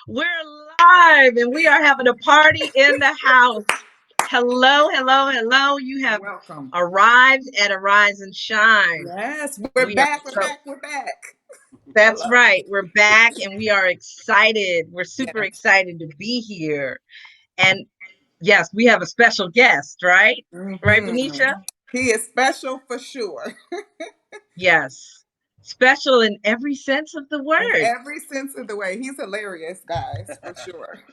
We're live and we are having a party in the house. Hello, hello, hello. You have Welcome. arrived at Arise and Shine. Yes, we're We are back. We're so, back. We're back. that's Hello. right. We're back and we are excited. We're super Yes. excited to be here. And yes, we have a special guest, right? Right, Benicia? He is special for sure. Yes. Special in every sense of the In word. every sense of the way. He's hilarious, guys, for sure.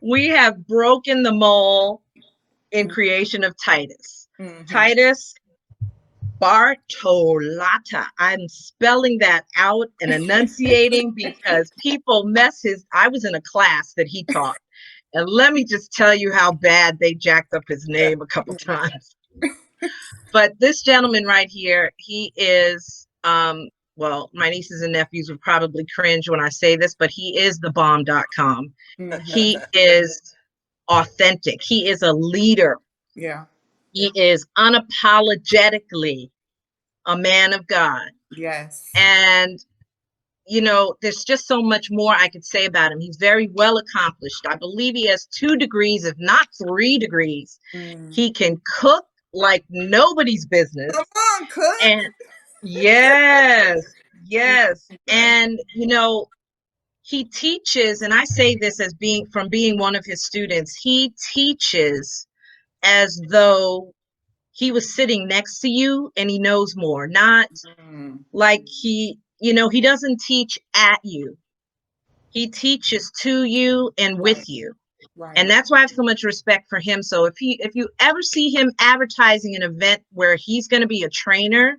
We have broken the mold in creation of Titus. Mm-hmm. Titus Bartolotta. I'm spelling that out and enunciating because people I was in a class that he taught. And let me just tell you how bad they jacked up his name a couple times. But this gentleman right here, he is, well, my nieces and nephews would probably cringe when I say this, but he is the bomb.com. He is authentic. He is a leader. Yeah. He is unapologetically a man of God. Yes. And, there's just so much more I could say about him. He's very well accomplished. I believe he has 2 degrees, if not 3 degrees. He can cook like nobody's business. Come on, cook. And yes, yes. And, he teaches, and I say this as being one of his students, he teaches as though he was sitting next to you and he knows more, not like he doesn't teach at you. He teaches to you and with you. Right. And that's why I have so much respect for him. So if you ever see him advertising an event where he's going to be a trainer,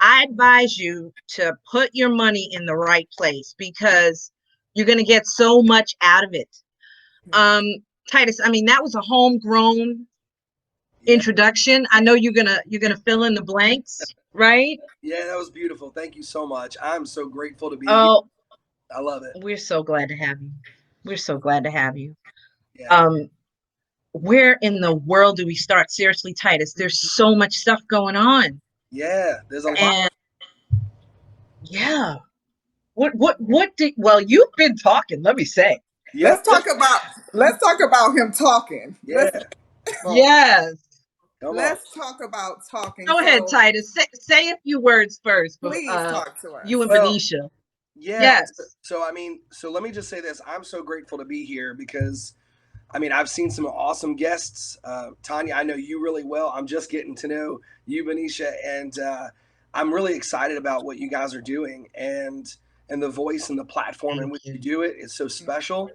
I advise you to put your money in the right place because you're going to get so much out of it. Titus, I mean, that was a homegrown introduction. I know you're gonna fill in the blanks, right? Yeah, that was beautiful. Thank you so much. I'm so grateful to be here. Oh, I love it. we're so glad to have you. We're so glad to have you. Yeah. Where in the world do we start? Seriously, Titus, there's so much stuff going on. Yeah, there's a lot. And yeah. What did well, you've been talking, let me say. Yeah. Let's talk about him talking. Yeah. Yes. Come on. Let's talk about talking. Go ahead, So Titus. Say a few words first, but please talk to you us. and Well, Benicia. yeah. Yes. So let me just say this. I'm so grateful to be here because I've seen some awesome guests. Tanya, I know you really well. I'm just getting to know you, Benicia, and I'm really excited about what you guys are doing and the voice and the platform in Thank which you you. do it is so special.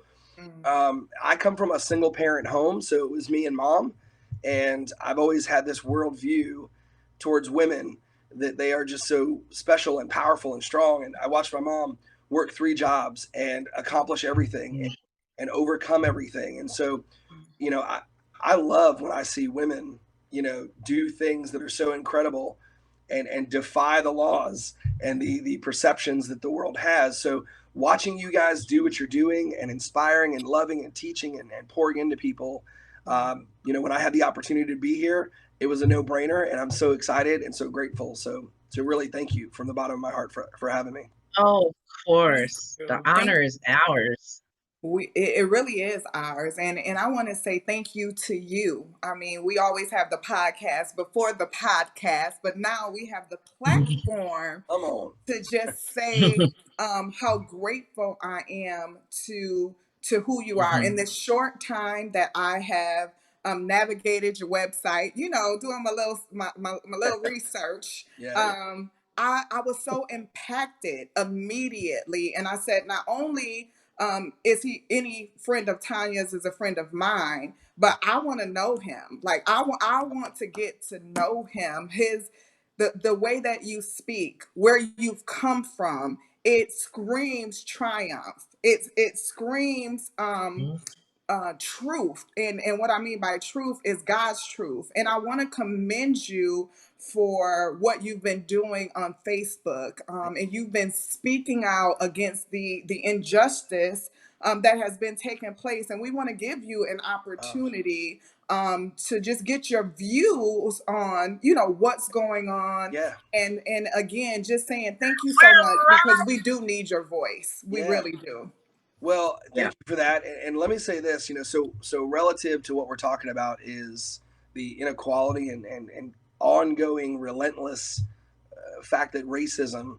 I come from a single parent home, so it was me and mom, and I've always had this worldview towards women that they are just so special and powerful and strong. And I watched my mom work 3 jobs and accomplish everything and overcome everything. And so, I love when I see women, do things that are so incredible and defy the laws and the perceptions that the world has. So watching you guys do what you're doing and inspiring and loving and teaching and pouring into people, when I had the opportunity to be here, it was a no-brainer, and I'm so excited and so grateful. So really thank you from the bottom of my heart for having me. Oh, of course. The Thank honor is ours. it really is ours, and I want to say thank you to you. I mean, we always have the podcast before the podcast, but now we have the platform Come on. to just say how grateful I am to who you are in this short time that I have navigated your website. Doing my little research. Yeah. I was so impacted immediately, and I said, not only is he any friend of Tanya's is a friend of mine, but I want to know him. Like I want to get to know him. The way that you speak, where you've come from, it screams triumph. It screams truth. And what I mean by truth is God's truth. And I want to commend you for what you've been doing on Facebook. And you've been speaking out against the injustice that has been taking place. And we want to give you an opportunity to just get your views on, what's going on. Yeah. And again, just saying thank you so much, because we do need your voice. We really do. Well, thank you for that. And let me say this, so relative to what we're talking about is the inequality and ongoing relentless fact that racism,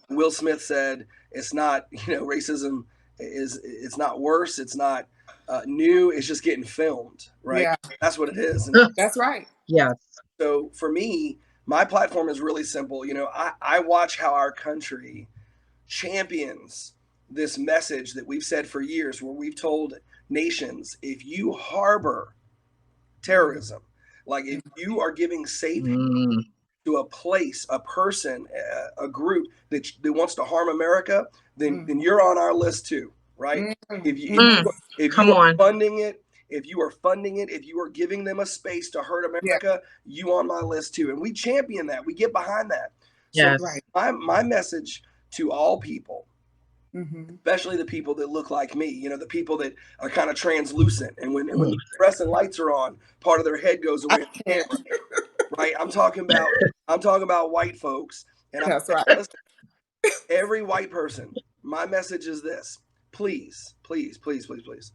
Will Smith said, it's not, racism it's not worse. It's not new. It's just getting filmed, right? Yeah. That's what it is. And That's right. Yes. so for me, my platform is really simple. I watch how our country champions this message that we've said for years, where we've told nations, if you harbor terrorism, like if you are giving safe to a place, a person, a group that wants to harm America, then you're on our list too, right? If you are funding it, if you are giving them a space to hurt America, you on my list too. And we champion that. We get behind that. So my message to all people, especially the people that look like me, the people that are kind of translucent, and when the fluorescent lights are on, part of their head goes away from the camera, right? I'm talking about white folks, and That's right. listen, every white person, my message is this: please, please, please, please, please,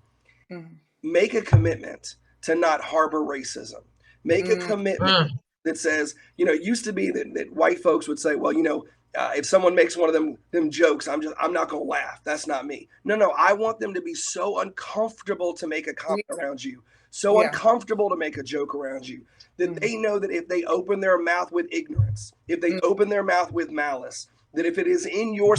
make a commitment to not harbor racism. Make a commitment that says, it used to be that white folks would say, well, if someone makes one of them jokes, I'm not gonna laugh. That's not me. No, I want them to be so uncomfortable to make a comment around you, so uncomfortable to make a joke around you, that they know that if they open their mouth with ignorance, if they open their mouth with malice, that if it is in your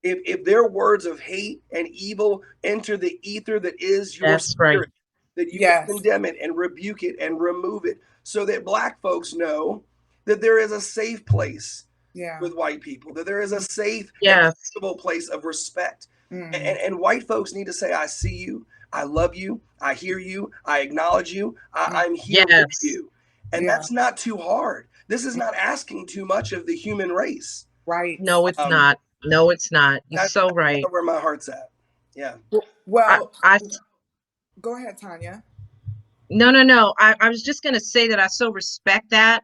if their words of hate and evil enter the ether that is your spirit, that you condemn it and rebuke it and remove it, so that Black folks know that there is a safe place with white people, that there is a safe and comfortable place of respect. And white folks need to say, I see you, I love you, I hear you, I acknowledge you, I'm here with you. And that's not too hard. This is not asking too much of the human race. Right. No, it's not. No, it's not. You're so right. That's where my heart's at. Yeah. Well, go ahead, Tanya. No. I was just going to say that I so respect that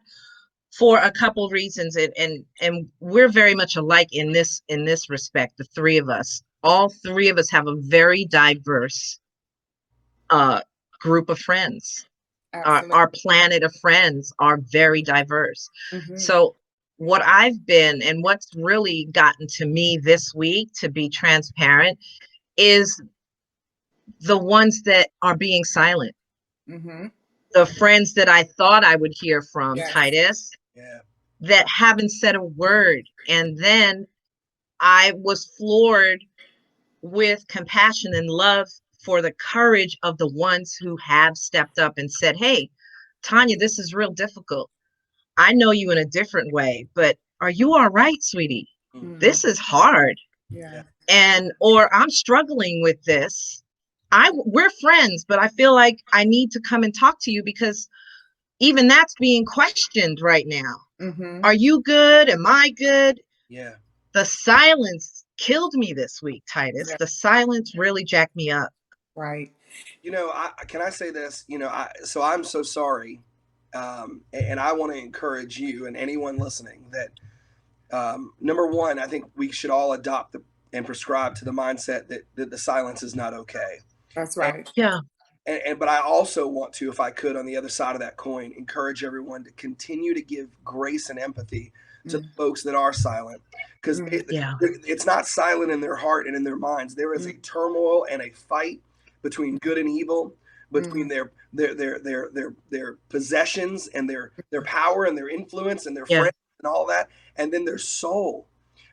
for a couple reasons, and we're very much alike in this respect. The three of us, all three of us, have a very diverse group of friends. Our planet of friends are very diverse. So what I've been, and what's really gotten to me this week, to be transparent, is the ones that are being silent. The friends that I thought I would hear from, Titus, that haven't said a word. And then I was floored with compassion and love for the courage of the ones who have stepped up and said, hey, Tanya, this is real difficult. I know you in a different way, but are you all right, sweetie? This is hard. Or I'm struggling with this. We're friends, but I feel like I need to come and talk to you, because even that's being questioned right now. Are you good? Am I good? Yeah. The silence killed me this week, Titus. The silence really jacked me up. Right. Can I say this? So I'm so sorry. And I want to encourage you and anyone listening that, number one, I think we should all adopt and prescribe to the mindset that the silence is not okay. That's right. But I also want to, if I could, on the other side of that coin, encourage everyone to continue to give grace and empathy to the folks that are silent, because it's not silent in their heart and in their minds. There is a turmoil and a fight between good and evil, between their possessions and their power and their influence and their friends and all that, and then their soul.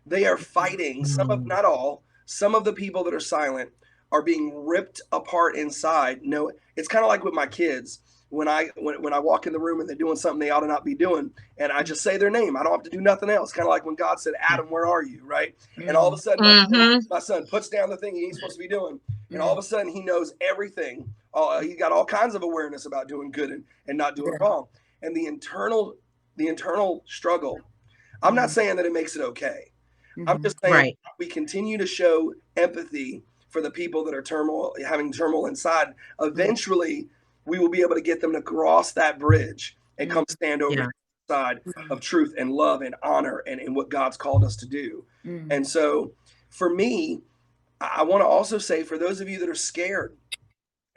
They are fighting. Not all. Some of the people that are silent are being ripped apart inside. No, it's kind of like with my kids. When I walk in the room and they're doing something they ought to not be doing, and I just say their name, I don't have to do nothing else. Kind of like when God said, Adam, where are you? Right? And all of a sudden, my son puts down the thing he ain't supposed to be doing, And all of a sudden he knows everything. He got all kinds of awareness about doing good and not doing wrong. And the internal struggle, I'm not saying that it makes it okay. I'm just saying we continue to show empathy for the people that are having turmoil inside. Eventually, we will be able to get them to cross that bridge and come stand over the side of truth and love and honor and what God's called us to do. And so for me, I want to also say, for those of you that are scared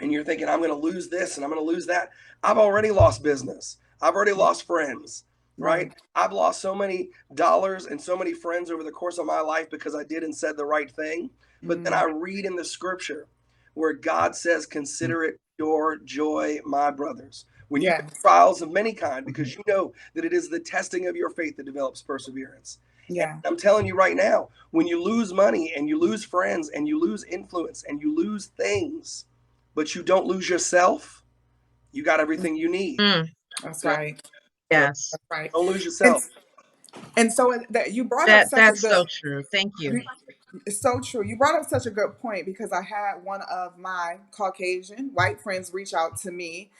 and you're thinking, I'm going to lose this and I'm going to lose that, I've already lost business. I've already lost friends, right? I've lost so many dollars and so many friends over the course of my life because I did and said the right thing. But then I read in the scripture where God says, consider it pure joy, my brothers, when you have trials of many kind, because you know that it is the testing of your faith that develops perseverance. And I'm telling you right now, when you lose money and you lose friends and you lose influence and you lose things, but you don't lose yourself, you got everything you need. That's right. Yes. That's right. Don't lose yourself. And so that you brought up such a That's good. so true. Thank you. It's so true. You brought up such a good point, because I had one of my Caucasian white friends reach out to me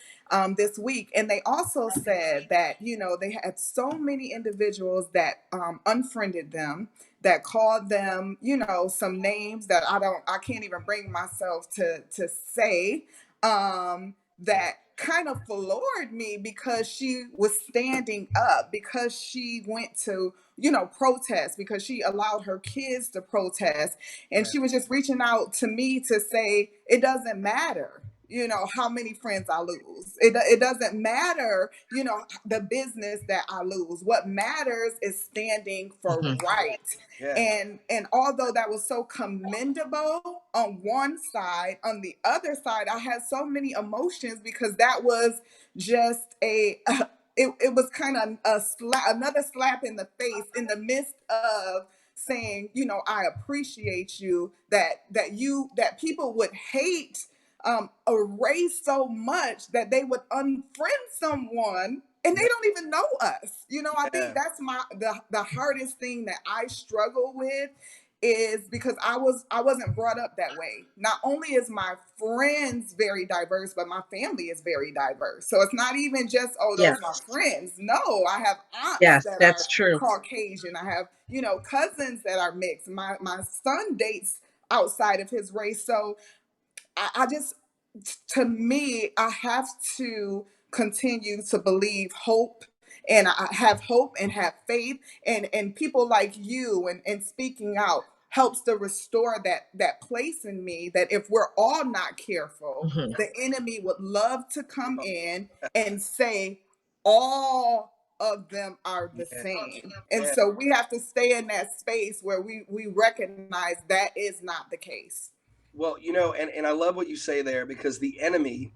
this week, and they also said that, you know, they had so many individuals that unfriended them, that called them, you know, some names that I can't even bring myself to say, that kind of floored me, because she was standing up, because she went to, you know, protest, because she allowed her kids to protest. And she was just reaching out to me to say, it doesn't matter, you know, how many friends I lose. It doesn't matter, you know, the business that I lose. What matters is standing for right. And although that was so commendable on one side, on the other side, I had so many emotions, because that was just it was kind of another slap in the face, in the midst of saying, you know, I appreciate you, that people would hate a race so much that they would unfriend someone and they don't even know us. You know, I think that's the hardest thing that I struggle with, is because I wasn't brought up that way. Not only is my friends very diverse, but my family is very diverse. So it's not even just, oh, those are my friends. No, I have aunts that that's are true. Caucasian. I have, you know, cousins that are mixed. My son dates outside of his race. So I just, to me, I have to continue to believe hope, and I have hope and have faith, and people like you and speaking out helps to restore that place in me, that if we're all not careful, the enemy would love to come in and say all of them are the same. And so we have to stay in that space where we recognize that is not the case. Well, you know, and I love what you say there, because the enemy,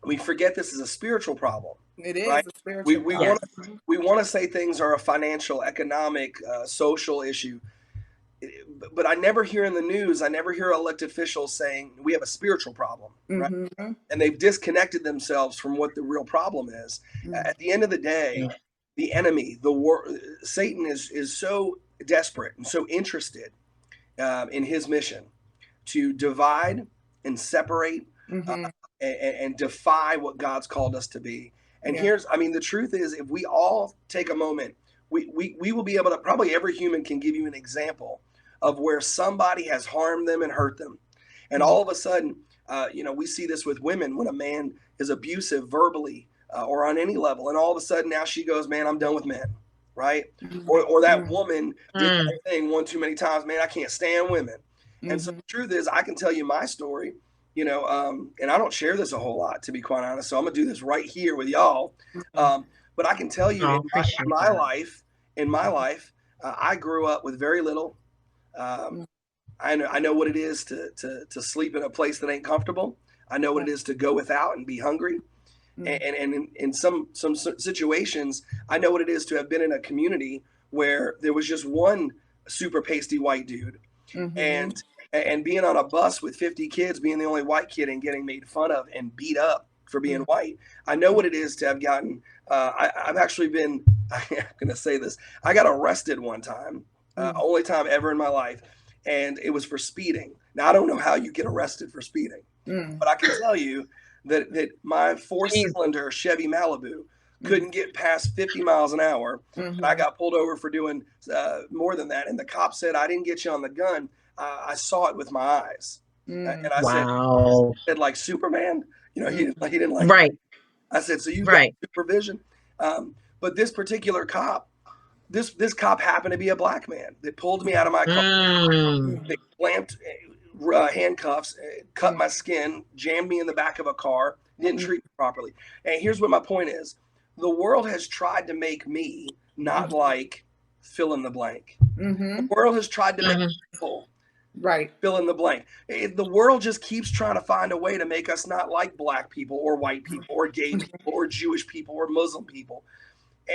we forget this is a spiritual problem. It is right? a spiritual problem. We want to say things are a financial, economic, social issue, but I never hear in the news, I never hear elected officials saying we have a spiritual problem, right? And they've disconnected themselves from what the real problem is. At the end of the day, the enemy, Satan is so desperate and so interested in his mission to divide and separate and defy what God's called us to be. And the truth is, if we all take a moment, we will be able to, probably every human can give you an example of where somebody has harmed them and hurt them. And all of a sudden, we see this with women, when a man is abusive verbally or on any level. And all of a sudden now she goes, man, I'm done with men. Right. Or that woman did that thing one too many times. Man, I can't stand women. And so the truth is, I can tell you my story, and I don't share this a whole lot, to be quite honest. So I'm going to do this right here with y'all. But I can tell you, in my life, I grew up with very little. I know what it is to sleep in a place that ain't comfortable. I know what it is to go without and be hungry. And in some situations, I know what it is to have been in a community where there was just one super pasty white dude. And being on a bus with 50 kids, being the only white kid and getting made fun of and beat up for being white. I know what it is to have gotten, I've actually been, I'm going to say this, I got arrested one time, only time ever in my life. and it was for speeding. Now I don't know how you get arrested for speeding, but I can tell you that my 4-cylinder Chevy Malibu couldn't get past 50 miles an hour. And I got pulled over for doing more than that. And the cop said, I didn't get you on the gun. I saw it with my eyes. And I said, like Superman, you know, he didn't like right. I said, so you got supervision. But this particular cop, this cop happened to be a black man that pulled me out of my car. They clamped handcuffs, cut my skin, jammed me in the back of a car, didn't treat me properly. And here's what my point is. The world has tried to make me not like fill in the blank. The world has tried to make people fill in the blank. The world just keeps trying to find a way to make us not like black people or white people or gay people or Jewish people or Muslim people.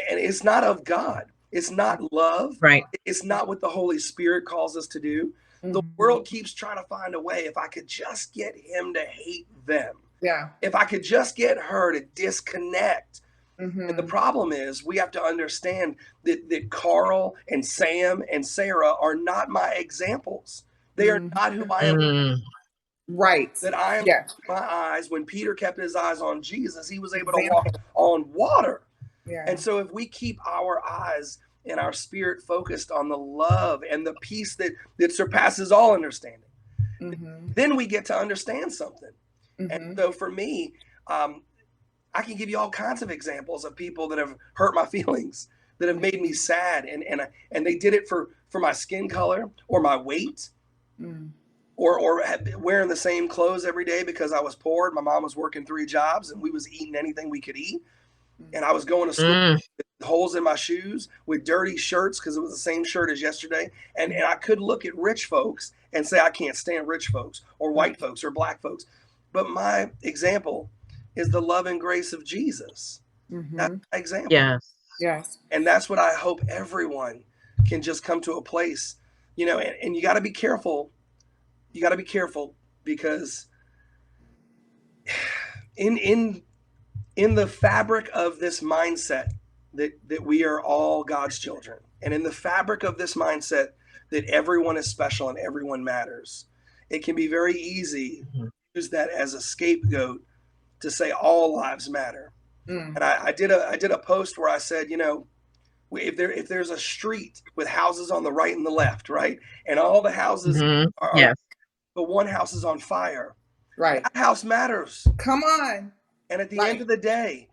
And it's not of God. It's not love. Right. It's not what the Holy Spirit calls us to do. The world keeps trying to find a way. If I could just get him to hate them. Yeah. If I could just get her to disconnect. And the problem is we have to understand that Carl and Sam and Sarah are not my examples. They are not who I am. Right. That I am my eyes. When Peter kept his eyes on Jesus, he was able to walk on water. Yeah. And so if we keep our eyes and our spirit focused on the love and the peace that surpasses all understanding, then we get to understand something. And so for me, I can give you all kinds of examples of people that have hurt my feelings, that have made me sad, and they did it for my skin color or my weight, or wearing the same clothes every day because I was poor. My mom was working 3 jobs, and we was eating anything we could eat, and I was going to school with holes in my shoes, with dirty shirts because it was the same shirt as yesterday, and I could look at rich folks and say I can't stand rich folks or white folks or black folks, but my example is the love and grace of Jesus. That's my example. Yes. And that's what I hope everyone can just come to a place, you know, and you got to be careful. You got to be careful because in the fabric of this mindset that we are all God's children, and in the fabric of this mindset that everyone is special and everyone matters, it can be very easy to use that as a scapegoat to say all lives matter. And I did a post where I said, you know, if there's a street with houses on the right and the left, right, and all the houses are but one house is on fire, right, that house matters. Come on. And at the end of the day,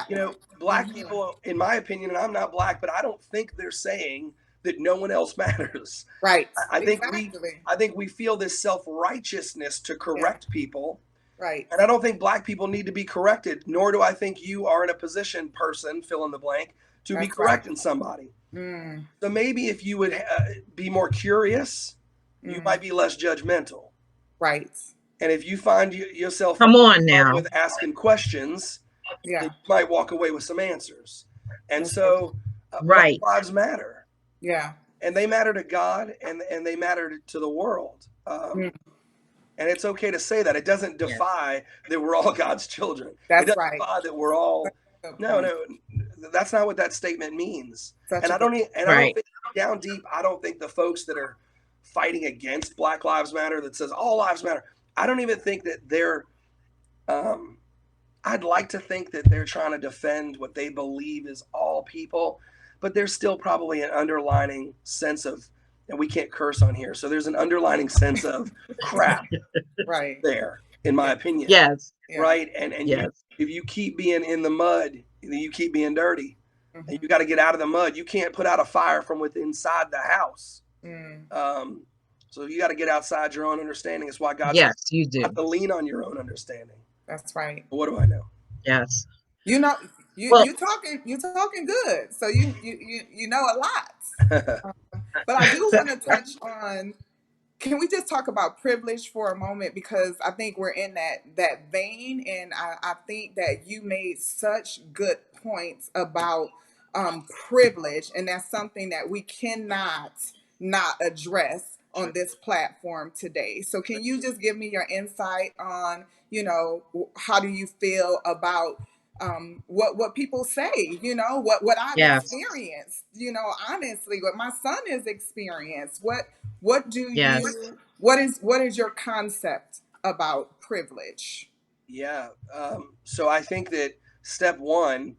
you know, black people, in my opinion, and I'm not black, but I don't think they're saying that no one else matters. Right. I think we feel this self-righteousness to correct people. Right. And I don't think black people need to be corrected, nor do I think you are in a position, person, fill in the blank, to be correcting somebody. So maybe if you would be more curious, you might be less judgmental. Right. And if you find yourself with asking questions, you might walk away with some answers. And so Black lives matter. Yeah. And they matter to God, and they matter to the world. And it's okay to say that. It doesn't defy that we're all God's children. That's it doesn't right. defy that we're all no, that's not what that statement means. Such I don't think down deep, I don't think the folks that are fighting against Black Lives Matter, that says all lives matter, I don't even think that they're I'd like to think that they're trying to defend what they believe is all people, but there's still probably an underlining sense of, and we can't curse on here, so there's an underlining sense of crap there, in my opinion. Right? And if you keep being in the mud, you keep being dirty. And you got to get out of the mud. You can't put out a fire from within inside the house. So you got to get outside your own understanding. It's why God says you do. You have to lean on your own understanding. That's right. But what do I know? Yes. You know, you're talking good. So you know a lot. But I do want to touch on, can we just talk about privilege for a moment? Because I think we're in that vein, and I think that you made such good points about privilege, and that's something that we cannot not address on this platform today. So can you just give me your insight on, you know, how do you feel about what people say, what I've Yes. experienced, honestly, what my son has experienced. What do Yes. you what is your concept about privilege? Yeah. So I think that step one,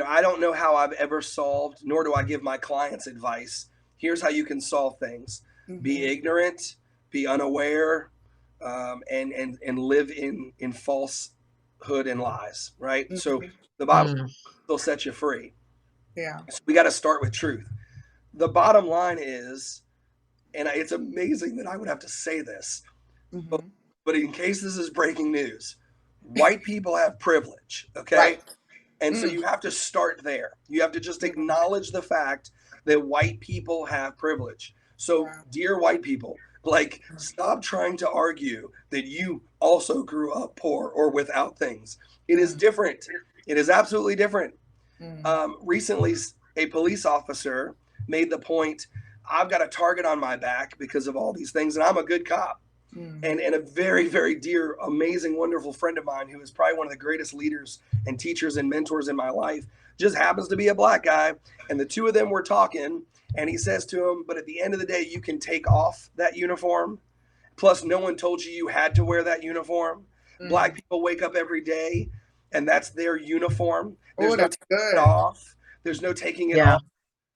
I don't know how I've ever solved, nor do I give my clients advice. Here's how you can solve things: be Mm-hmm. ignorant, be unaware, and live in falsehood and lies. Right. So Mm-hmm. the Bible Mm. will set you free. Yeah. So we got to start with truth. The bottom line is, and it's amazing that I would have to say this, but, Mm-hmm. but in case this is breaking news, white people have privilege, okay? Right. And so Mm. you have to start there. You have to just Mm. acknowledge the fact that white people have privilege. So, Yeah. dear white people, like, stop trying to argue that you also grew up poor or without things. It is Mm. different. It is absolutely different. Mm. Recently, a police officer made the point, I've got a target on my back because of all these things, and I'm a good cop. Mm. And a very, very dear, amazing, wonderful friend of mine who is probably one of the greatest leaders and teachers and mentors in my life just happens to be a black guy. And the two of them were talking, and he says to him, but at the end of the day, you can take off that uniform. Plus, no one told you you had to wear that uniform. Black Mm. people wake up every day, and that's their uniform. Oh, There's no that's taking it good. off. There's no taking it Yeah. off.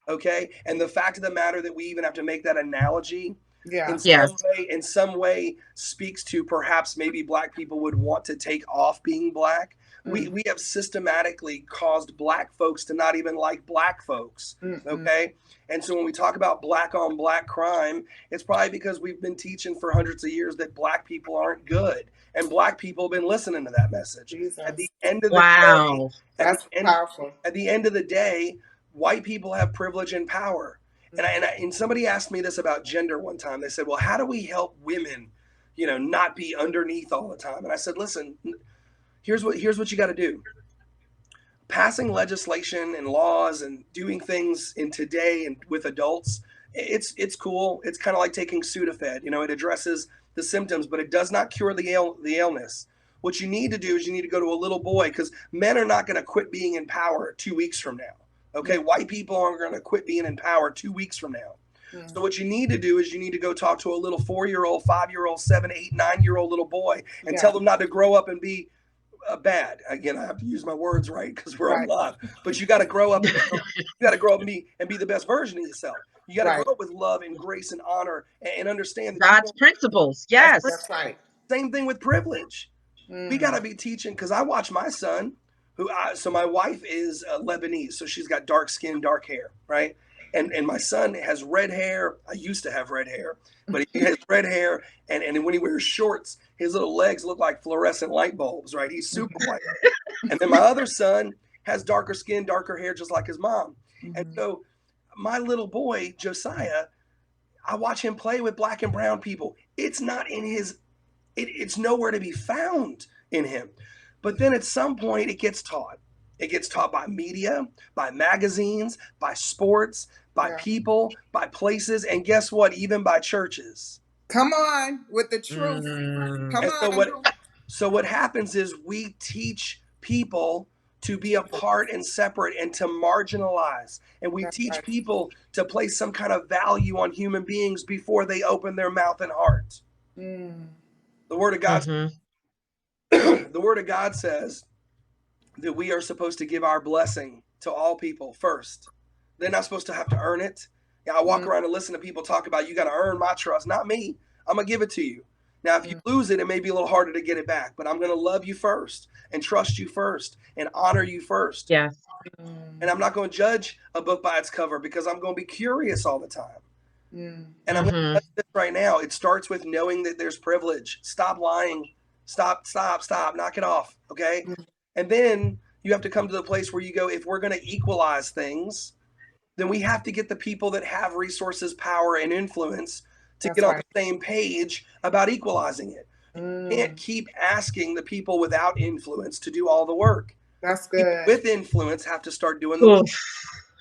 Okay. And the fact of the matter that we even have to make that analogy Yeah. Yes. in some way speaks to perhaps maybe black people would want to take off being black. We Mm. we have systematically caused black folks to not even like black folks. Mm. Mm. Okay. And so when we talk about black on black crime, it's probably because we've been teaching for hundreds of years that black people aren't good. And black people have been listening to that message. At the Jesus. end of the day, Wow. at the That's end powerful. at the end of the day, white people have privilege and power. And somebody asked me this about gender one time. They said, "Well, how do we help women, not be underneath all the time?" And I said, "Listen, here's what you got to do. Passing legislation and laws and doing things in today and with adults, it's cool. It's kind of like taking Sudafed. It addresses the symptoms, but it does not cure the illness. What you need to do is you need to go to a little boy, because men are not going to quit being in power 2 weeks from now. Okay, Mm. white people aren't going to quit being in power 2 weeks from now. Mm. So what you need to do is you need to go talk to a little 4-year-old, 5-year-old, 7, 8, 9-year-old little boy and tell Yeah. them not to grow up and be bad. Again, I have to use my words right because we're on Right. live. But you got to grow up and be the best version of yourself. You got to grow Right. up with love and grace and honor and understand that you God's don't. principles. That's Yes. That's right. same thing with privilege. We got Mm. to be teaching, because I watch my son, so my wife is Lebanese, so she's got dark skin, dark hair, right? And my son has red hair. I used to have red hair, but he has red hair, and when he wears shorts, his little legs look like fluorescent light bulbs, right? He's super white. And then my other son has darker skin, darker hair, just like his mom. And Mhm. so my little boy Josiah, I watch him play with black and brown people. It's not in his it's nowhere to be found in him. But then at some point, it gets taught. It gets taught by media, by magazines, by sports, by Yeah. people, by places, and guess what? Even by churches. Come on with the truth. Mm. Come And on. so what happens is we teach people to be apart and separate and to marginalize. And we That's teach right. people to place some kind of value on human beings before they open their mouth and heart. Mm. The word of God Hmm. the word of God says that we are supposed to give our blessing to all people first. They're not supposed to have to earn it. Yeah, I walk Mm. around and listen to people talk about, you got to earn my trust. Not me. I'm going to give it to you. Now, if you Mm. lose it, it may be a little harder to get it back, but I'm going to love you first and trust you first and honor you first. Yes. And Mm. I'm not going to judge a book by its cover, because I'm going to be curious all the time. Mm. And I'm going to Hmm. tell you this right now. It starts with knowing that there's privilege. Stop lying. Stop. Knock it off. Okay. Mm. And then you have to come to the place where you go, if we're going to equalize things, then we have to get the people that have resources, power, and influence to That's get on right. the same page about equalizing it. You can't Mm. keep asking the people without influence to do all the work. That's People good. with influence have to start doing the work. Oof.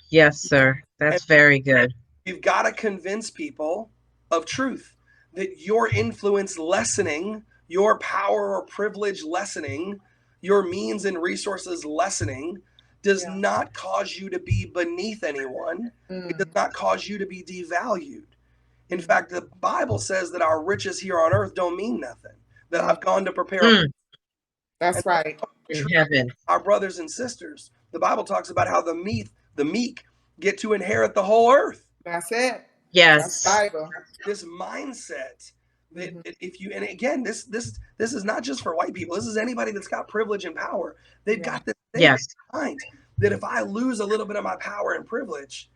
Yes, sir. And That's very good. you've got to convince people of truth, that your influence lessening, your power or privilege lessening, your means and resources lessening does not cause you to be beneath anyone. It does not cause you to be devalued. In fact, the Bible says that our riches here on earth don't mean nothing, that I've gone to prepare. That's right. In heaven. Our brothers and sisters. The Bible talks about how the meek get to inherit the whole earth. That's it. Yes. That's Bible. This mindset that if you, and again, this is not just for white people. This is anybody that's got privilege and power. They've got this thing in mind that if I lose a little bit of my power and privilege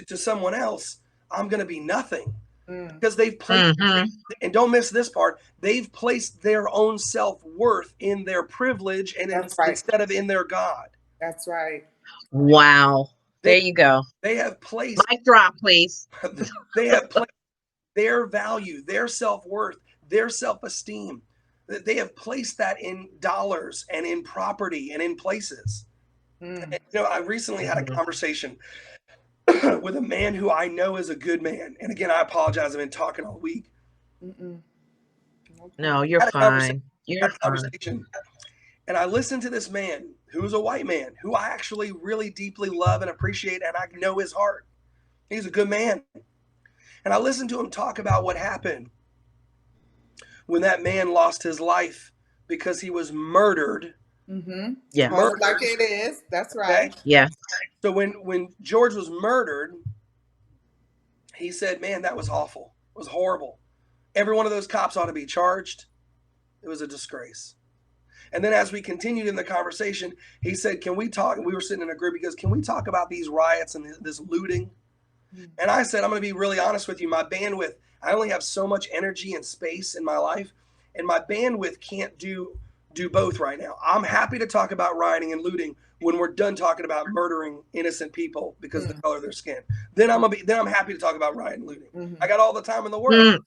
to someone else, I'm going to be nothing. Because they've placed, and don't miss this part, they've placed their own self-worth in their privilege and instead of in their God. That's right. Wow. There you go. They have placed, mic drop, please. They have placed their value, their self-worth, their self-esteem. They have placed that in dollars and in property and in places. And, I recently had a conversation with a man who I know is a good man. And again, I apologize. I've been talking all week. No, you're fine. You're fine. And I listened to this man who's a white man who I actually really deeply love and appreciate. And I know his heart. He's a good man. And I listened to him talk about what happened when that man lost his life because he was murdered. Yeah. Murdered. Like it is. That's right. Okay? Yeah. So when George was murdered, he said, man, that was awful. It was horrible. Every one of those cops ought to be charged. It was a disgrace. And then as we continued in the conversation, he said, can we talk? And we were sitting in a group. He goes, can we talk about these riots and this looting? And I said, I'm going to be really honest with you. My bandwidth, I only have so much energy and space in my life. And my bandwidth can't do both right now. I'm happy to talk about rioting and looting when we're done talking about murdering innocent people because of the color of their skin. Then I'm happy to talk about rioting and looting. I got all the time in the world.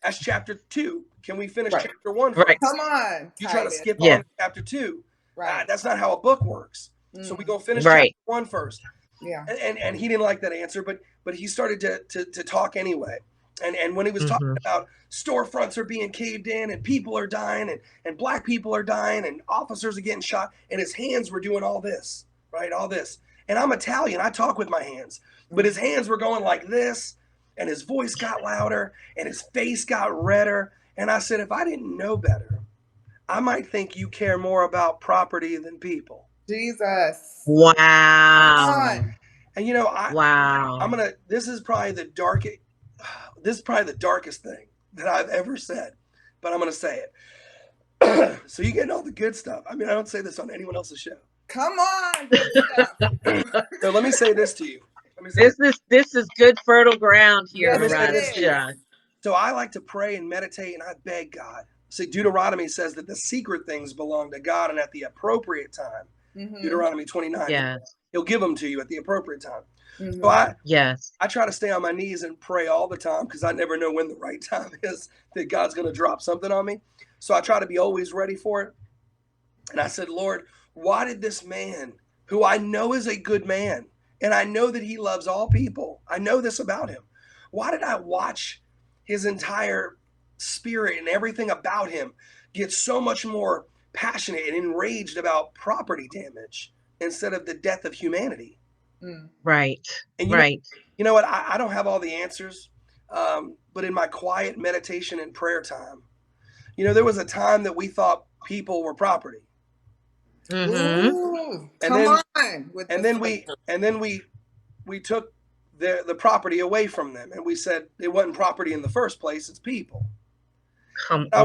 That's chapter 2. Can we finish chapter 1 first? Right. Come on. You try to skip on to chapter 2. Right. That's not how a book works. So we're going to finish chapter 1 first. Yeah. And he didn't like that answer, but he started to talk anyway. And when he was talking about storefronts are being caved in and people are dying and black people are dying and officers are getting shot and his hands were doing all this, right? All this. And I'm Italian. I talk with my hands, but his hands were going like this and his voice got louder and his face got redder. And I said, if I didn't know better, I might think you care more about property than people. Jesus. Wow. And this is probably the darkest thing that I've ever said, but I'm going to say it. So you're getting all the good stuff. I mean, I don't say this on anyone else's show. Come on. Good stuff. So let me say this to you. This is good fertile ground here, John. So I like to pray and meditate, and I beg God. See, Deuteronomy says that the secret things belong to God, and at the appropriate time, Deuteronomy 29, He'll give them to you at the appropriate time. So I try to stay on my knees and pray all the time because I never know when the right time is that God's going to drop something on me. So I try to be always ready for it. And I said, Lord, why did this man, who I know is a good man, and I know that he loves all people, I know this about him, why did I watch his entire spirit and everything about him get so much more passionate and enraged about property damage instead of the death of humanity? Right. And you know what? I don't have all the answers, but in my quiet meditation and prayer time, there was a time that we thought people were property. Ooh, and then we took the property away from them, and we said it wasn't property in the first place; it's people. I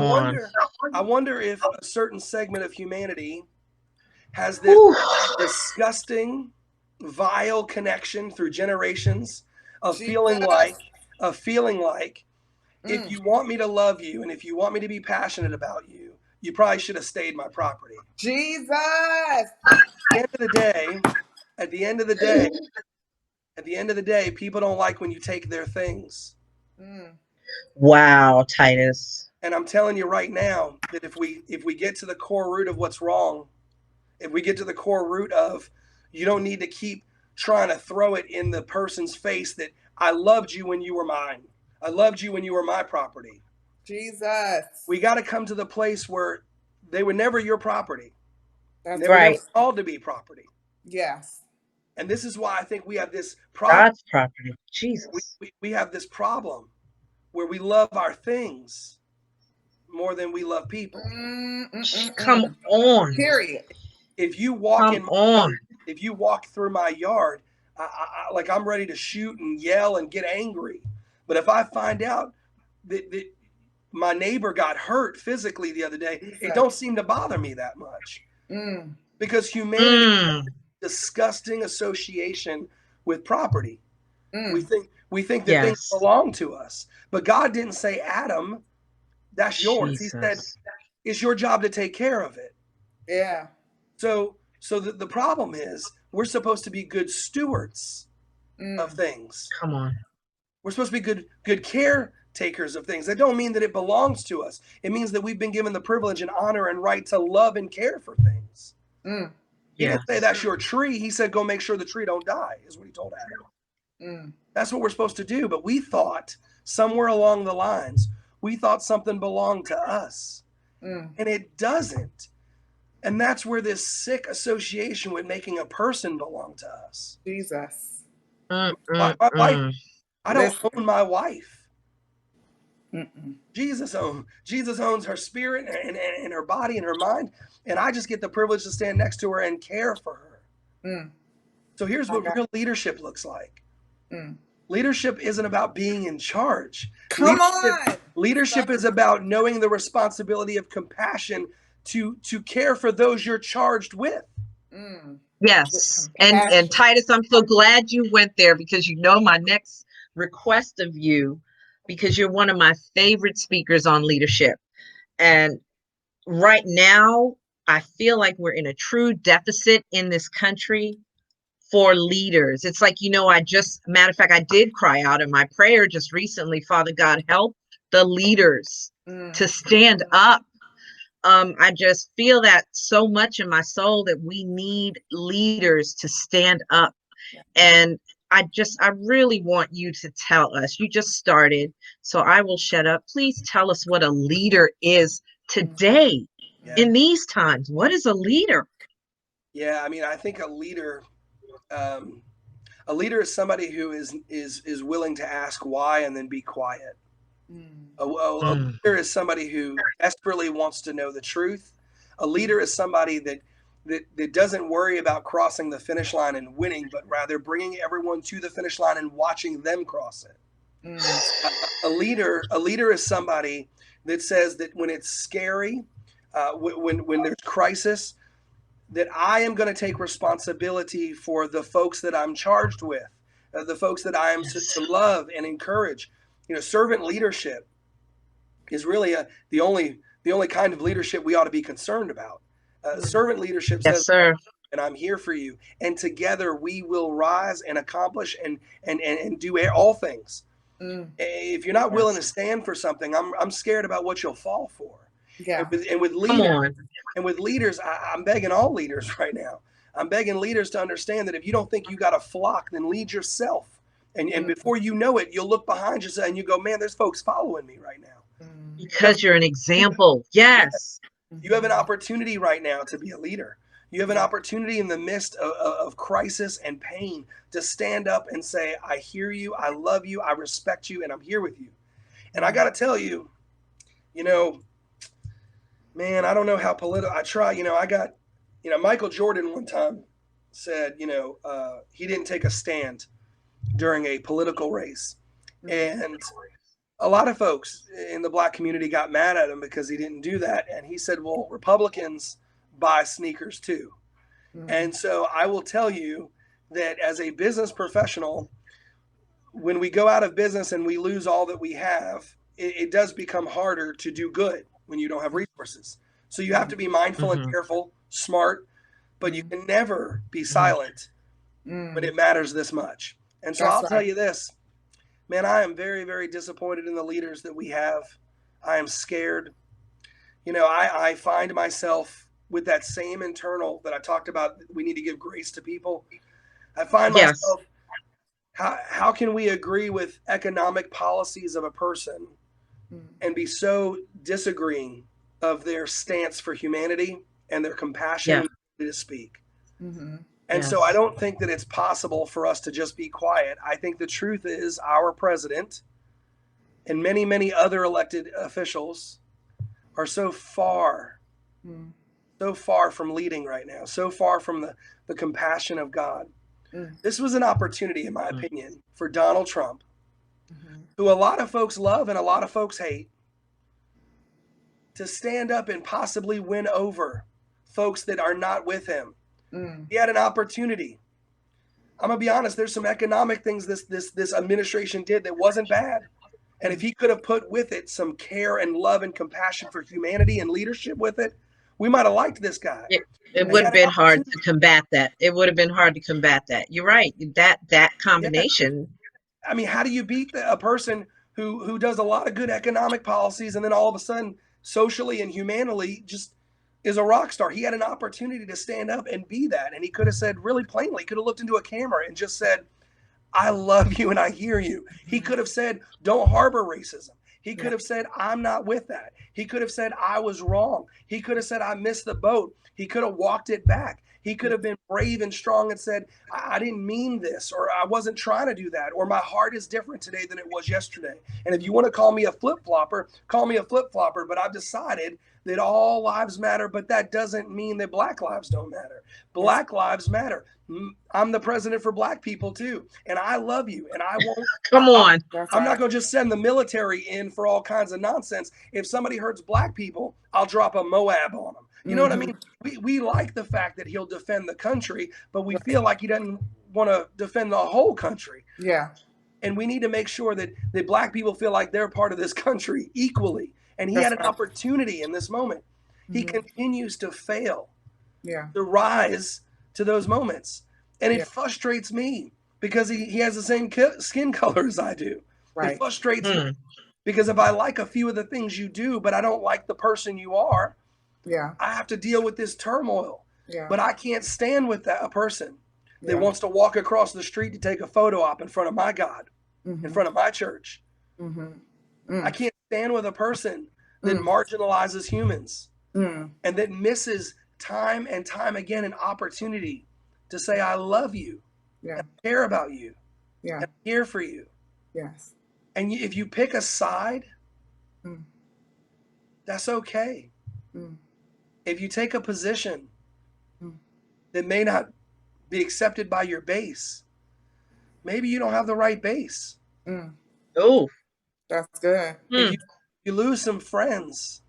wonder if a certain segment of humanity has this disgusting, vile connection through generations of feeling like if you want me to love you and if you want me to be passionate about you, you probably should have stayed my property. Jesus. At the end of the day, people don't like when you take their things. Wow, Titus. And I'm telling you right now that if we get to the core root of what's wrong, if we get to the core root of you don't need to keep trying to throw it in the person's face that I loved you when you were mine. I loved you when you were my property. Jesus. We got to come to the place where they were never your property. And That's they were never Right. called to be property. yes. And this is why I think we have this problem. God's property. Jesus. We have this problem where we love our things more than we love people. Come on. Period. If you walk Come in my on. yard, if you walk through my yard, like I'm ready to shoot and yell and get angry. But if I find out that my neighbor got hurt physically the other day, it don't seem to bother me that much. Because humanity has a disgusting association with property. We think that things Yes. belong to us. But God didn't say, Adam, that's yours. He said, Jesus. it's your job to take care of it. Yeah. So the problem is we're supposed to be good stewards of things. Come on. We're supposed to be good caretakers of things. That don't mean that it belongs to us. It means that we've been given the privilege and honor and right to love and care for things. He didn't say that's your tree. He said, go make sure the tree don't die, is what he told Adam. That's what we're supposed to do. But we thought somewhere along the lines, we thought something belonged to us. And it doesn't. And that's where this sick association with making a person belong to us. Jesus. My wife, I don't own my wife. Jesus owns her spirit and her body and her mind. And I just get the privilege to stand next to her and care for her. So here's what real leadership looks like. Leadership isn't about being in charge. Come on. Leadership is about knowing the responsibility of compassion to care for those you're charged with. Yes. And Titus, I'm so glad you went there, because you know my next request of you, because you're one of my favorite speakers on leadership. And right now, I feel like we're in a true deficit in this country for leaders. It's like, matter of fact, I did cry out in my prayer just recently, Father God, help the leaders to stand up. I just feel that so much in my soul that we need leaders to stand up. And I really want you to tell us. You just started, so I will shut up. Please tell us what a leader is today in these times. What is a leader? Yeah, I mean, I think a leader is somebody who is willing to ask why and then be quiet. A leader is somebody who desperately wants to know the truth. A leader is somebody that doesn't worry about crossing the finish line and winning, but rather bringing everyone to the finish line and watching them cross it. A leader is somebody that says that when it's scary, when there's crisis, that I am going to take responsibility for the folks that I'm charged with, the folks that I am to love and encourage. Servant leadership is really the only kind of leadership we ought to be concerned about. Servant leadership says, sir. And I'm here for you, and together we will rise and accomplish and do all things. If you're not willing to stand for something, I'm scared about what you'll fall for. Yeah. And with leaders, I'm begging all leaders right now. I'm begging leaders to understand that if you don't think you got a flock, then lead yourself. And before you know it, you'll look behind you and you go, man, there's folks following me right now. Because you're an example. Yes. You have an opportunity right now to be a leader. You have an opportunity in the midst of crisis and pain to stand up and say, I hear you, I love you, I respect you, and I'm here with you. And I got to tell you, man, I don't know how political I try. I got, Michael Jordan one time said, he didn't take a stand during a political race. And a lot of folks in the Black community got mad at him because he didn't do that. And he said, well, Republicans buy sneakers too. And so I will tell you that as a business professional, when we go out of business and we lose all that we have, it does become harder to do good when you don't have resources. So you have to be mindful and careful, smart, but you can never be silent when it matters this much. And so I'll tell you this, man, I am very, very disappointed in the leaders that we have. I am scared. I find myself with that same internal that I talked about. We need to give grace to people. I find myself, how can we agree with economic policies of a person and be so disagreeing of their stance for humanity and their compassion Yeah. and ability to speak. Mm-hmm. And so I Yes. don't think that it's possible for us to just be quiet. I think the truth is our president and many, many other elected officials are Mm. so far from leading right now, so far from the compassion of God. Mm. This was an opportunity, in my Mm. opinion, for Donald Trump, Mm-hmm. who a lot of folks love and a lot of folks hate, to stand up and possibly win over folks that are not with him. Mm. He had an opportunity. I'm gonna be honest. There's some economic things this administration did that wasn't bad, and if he could have put with it some care and love and compassion for humanity and leadership with it, we might have liked this guy. It But he would have had an been hard to opportunity. combat that. It would have been hard to combat that. You're right. That Yeah, combination. I mean, how do you beat a person who does a lot of good economic policies and then all of a sudden, socially and humanly, just is a rock star? He had an opportunity to stand up and be that, and he could have said really plainly, he could have looked into a camera and just said, I love you and I hear you. He could have said, don't harbor racism. He could Yeah. have said, I'm not with that. He could have said, I was wrong. He could have said, I missed the boat. He could have walked it back. He could have been brave and strong and said, I didn't mean this, or I wasn't trying to do that, or my heart is different today than it was yesterday. And if you want to call me a flip flopper, call me a flip flopper. But I've decided that all lives matter, but that doesn't mean that Black lives don't matter. Black lives matter. I'm the president for Black people too, and I love you, and I won't. Come on. That's I'm not right. going to just send the military in for all kinds of nonsense. If somebody hurts Black people, I'll drop a Moab on them. You know what I Mm-hmm. mean? We like the fact that he'll defend the country, but we feel like he doesn't want to defend the whole country. Yeah. And we need to make sure that Black people feel like they're part of this country equally. And he That's had an right. opportunity in this moment. He Mm-hmm. continues to fail Yeah. to rise to those moments. And it Yeah. frustrates me because he has the same skin color as I do. It Right. frustrates me Mm. because if I like a few of the things you do, but I don't like the person you are, Yeah. I have to deal with this turmoil. Yeah. But I can't stand with a person that Yeah. wants to walk across the street to take a photo op in front of my God, in Mm-hmm. front of my church. Mm-hmm. I Mm. can't stand with a person that Mm. marginalizes humans Mm. and that misses time and time again an opportunity to say, I love you, Yeah. and I care about you, Yeah. and I'm here for you. Yes. And if you pick a side, Mm. that's okay. Mm. If you take a position Mm. that may not be accepted by your base, maybe you don't have the right base. Mm. Oh. That's good. If Mm. you lose some friends,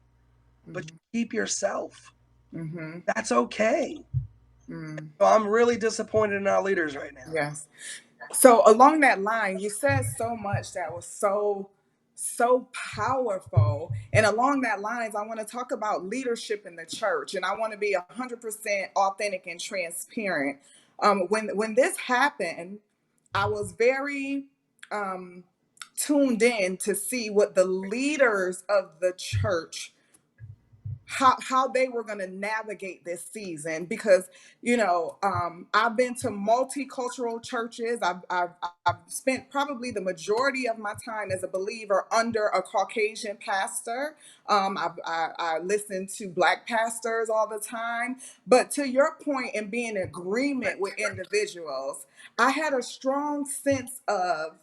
but Mm-hmm. you keep yourself, Mm-hmm. that's okay. Mm. So I'm really disappointed in our leaders right now. Yes. So along that line, you said so much that was so powerful. And along that lines, I want to talk about leadership in the church, and I want to be 100% authentic and transparent. When this happened, I was very tuned in to see what the leaders of the church, how they were going to navigate this season, because I've been to multicultural churches. I've spent probably the majority of my time as a believer under a Caucasian pastor. I listen to Black pastors all the time, but to your point, in being in agreement with individuals, I had a strong sense of,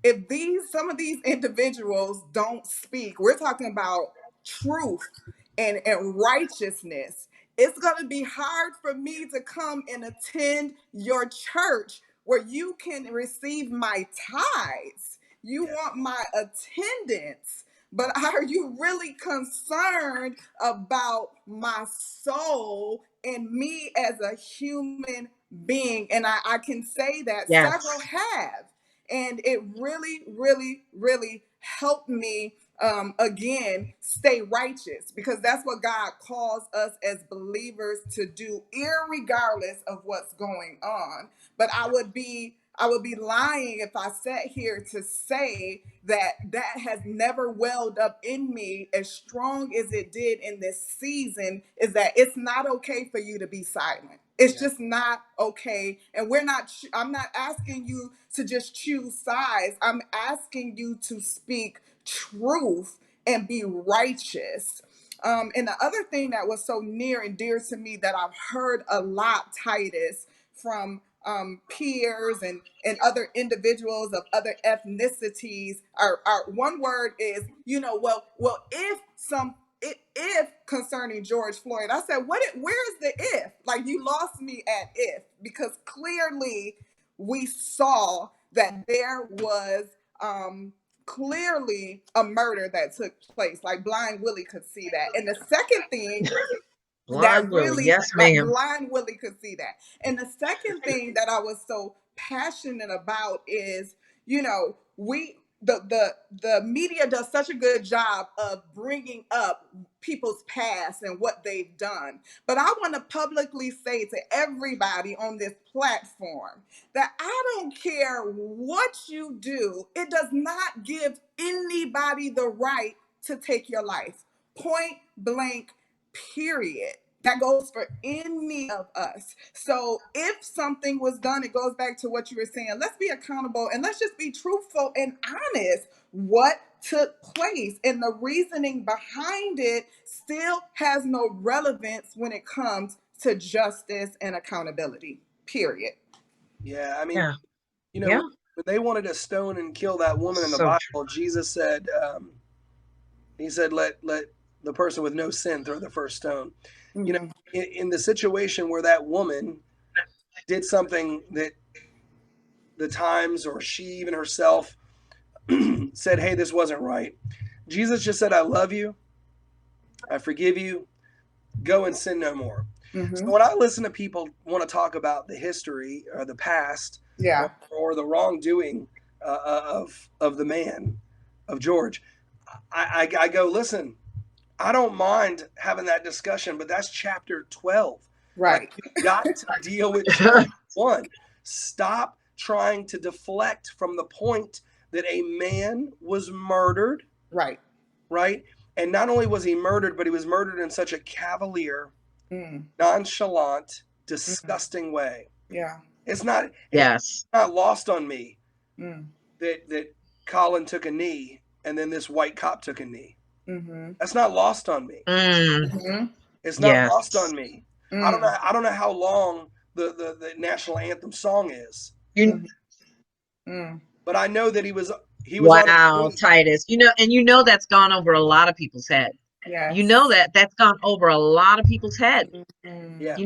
if some of these individuals don't speak, we're talking about truth and righteousness, it's going to be hard for me to come and attend your church where you can receive my tithes. You Yeah. want my attendance, but are you really concerned about my soul and me as a human being? And I can say that several Yes. have. And it really, really, really helped me again stay righteous, because that's what God calls us as believers to do, irregardless of what's going on. But I would be lying if I sat here to say that that has never welled up in me as strong as it did in this season, is that it's not okay for you to be silent. It's Yeah. just not okay. And I'm not asking you to just choose sides. I'm asking you to speak truth and be righteous. And the other thing that was so near and dear to me that I've heard a lot, Titus, from peers and other individuals of other ethnicities, are one word is, if concerning George Floyd. I said, where's the if? Like, you lost me at if, because clearly we saw that there was clearly a murder that took place. Like, Blind Willie could see that. And the second thing that Blind Willie, really, yes, like, ma'am. Blind Willie could see that. And the second thing that I was so passionate about is, the media does such a good job of bringing up people's past and what they've done. But I want to publicly say to everybody on this platform that I don't care what you do, it does not give anybody the right to take your life. Point blank, period. That goes for any of us. So if something was done, it goes back to what you were saying. Let's be accountable and let's just be truthful and honest. What took place and the reasoning behind it still has no relevance when it comes to justice and accountability. Period. Yeah, I mean, Yeah. you know, Yeah. when they wanted to stone and kill that woman in the So true. Bible, Jesus said, he said, let the person with no sin throw the first stone. You know, Mm-hmm. in the situation where that woman did something that the Times or she even herself said, hey, this wasn't right. Jesus just said, I love you. I forgive you. Go and sin no more. Mm-hmm. So when I listen to people want to talk about the history or the past Yeah. or the wrongdoing of the man, of George, I go, listen, I don't mind having that discussion, but that's chapter 12. Like, Right. you've got to deal with chapter 1. Stop trying to deflect from the point that a man was murdered, Right. right? And not only was he murdered, but he was murdered in such a cavalier, Mm. nonchalant, Mm. disgusting way. Yeah. It's yes. not lost on me Mm. that Colin took a knee and then this white cop took a knee. Mm-hmm. That's not lost on me. Mm, Mm-hmm. It's not lost yes. on me. Mm. I don't know how long the national anthem song is, You Mm. Mm. but I know that he was on his Wow, knees. Titus. That's gone over a lot of people's head. Yes. That's gone over a lot of people's head. Mm. Yeah,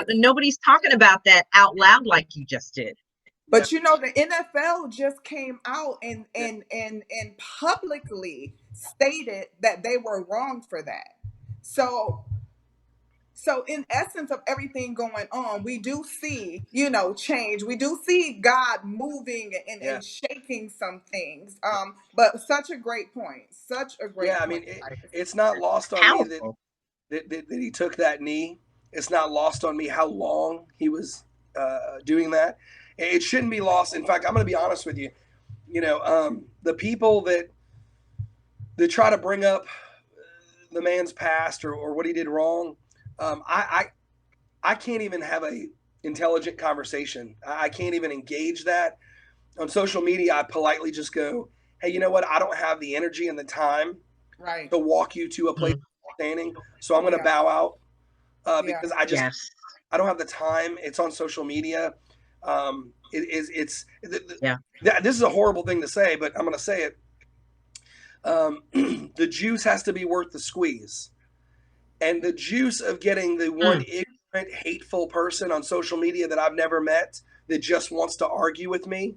Nobody's talking about that out loud like you just did. yeah, But the NFL just came out and yeah, publicly stated that they were wrong for that. So in essence of everything going on, we do see, change. We do see God moving yeah, and shaking some things. But such a great point. Such a yeah. great I point. mean, it's not lost on me Powerful. that he took that knee. It's not lost on me how long he was doing that. It shouldn't be lost. In fact, I'm going to be honest with you. The people that try to bring up the man's past or what he did wrong, um, I, I can't even have a intelligent conversation. I can't even engage that on social media. I politely just go, hey, you know what? I don't have the energy and the time Right. to walk you to a place Mm, of standing, so I'm going to Yeah. bow out Yeah. because yes. I don't have the time. It's on social media. Yeah. This is a horrible thing to say, but I'm going to say it. The juice has to be worth the squeeze, and the juice of getting the one Mm, ignorant, hateful person on social media that I've never met that just wants to argue with me,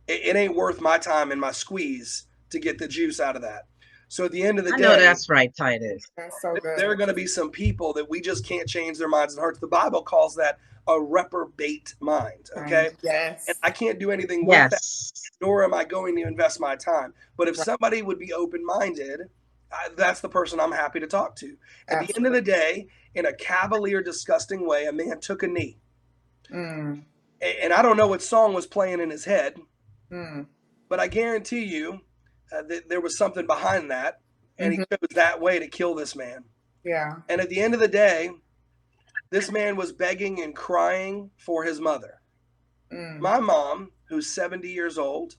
it ain't worth my time and my squeeze to get the juice out of that. So at the end of the I know day, that's right, Titus. That's so there are good. going to be some people that we just can't change their minds and hearts. The Bible calls that a reprobate mind. Okay. And Yes. I can't do anything with that, Yes. nor am I going to invest my time. But if Right. somebody would be open minded, that's the person I'm happy to talk to. At the end of Absolutely. the day, in a cavalier, disgusting way, a man took a knee. Mm. And I don't know what song was playing in his head, Mm. but I guarantee you that there was something behind that. And he Mm-hmm. chose that way to kill this man. Yeah. And at the end of the day, this man was begging and crying for his mother. Mm. My mom, who's 70 years old,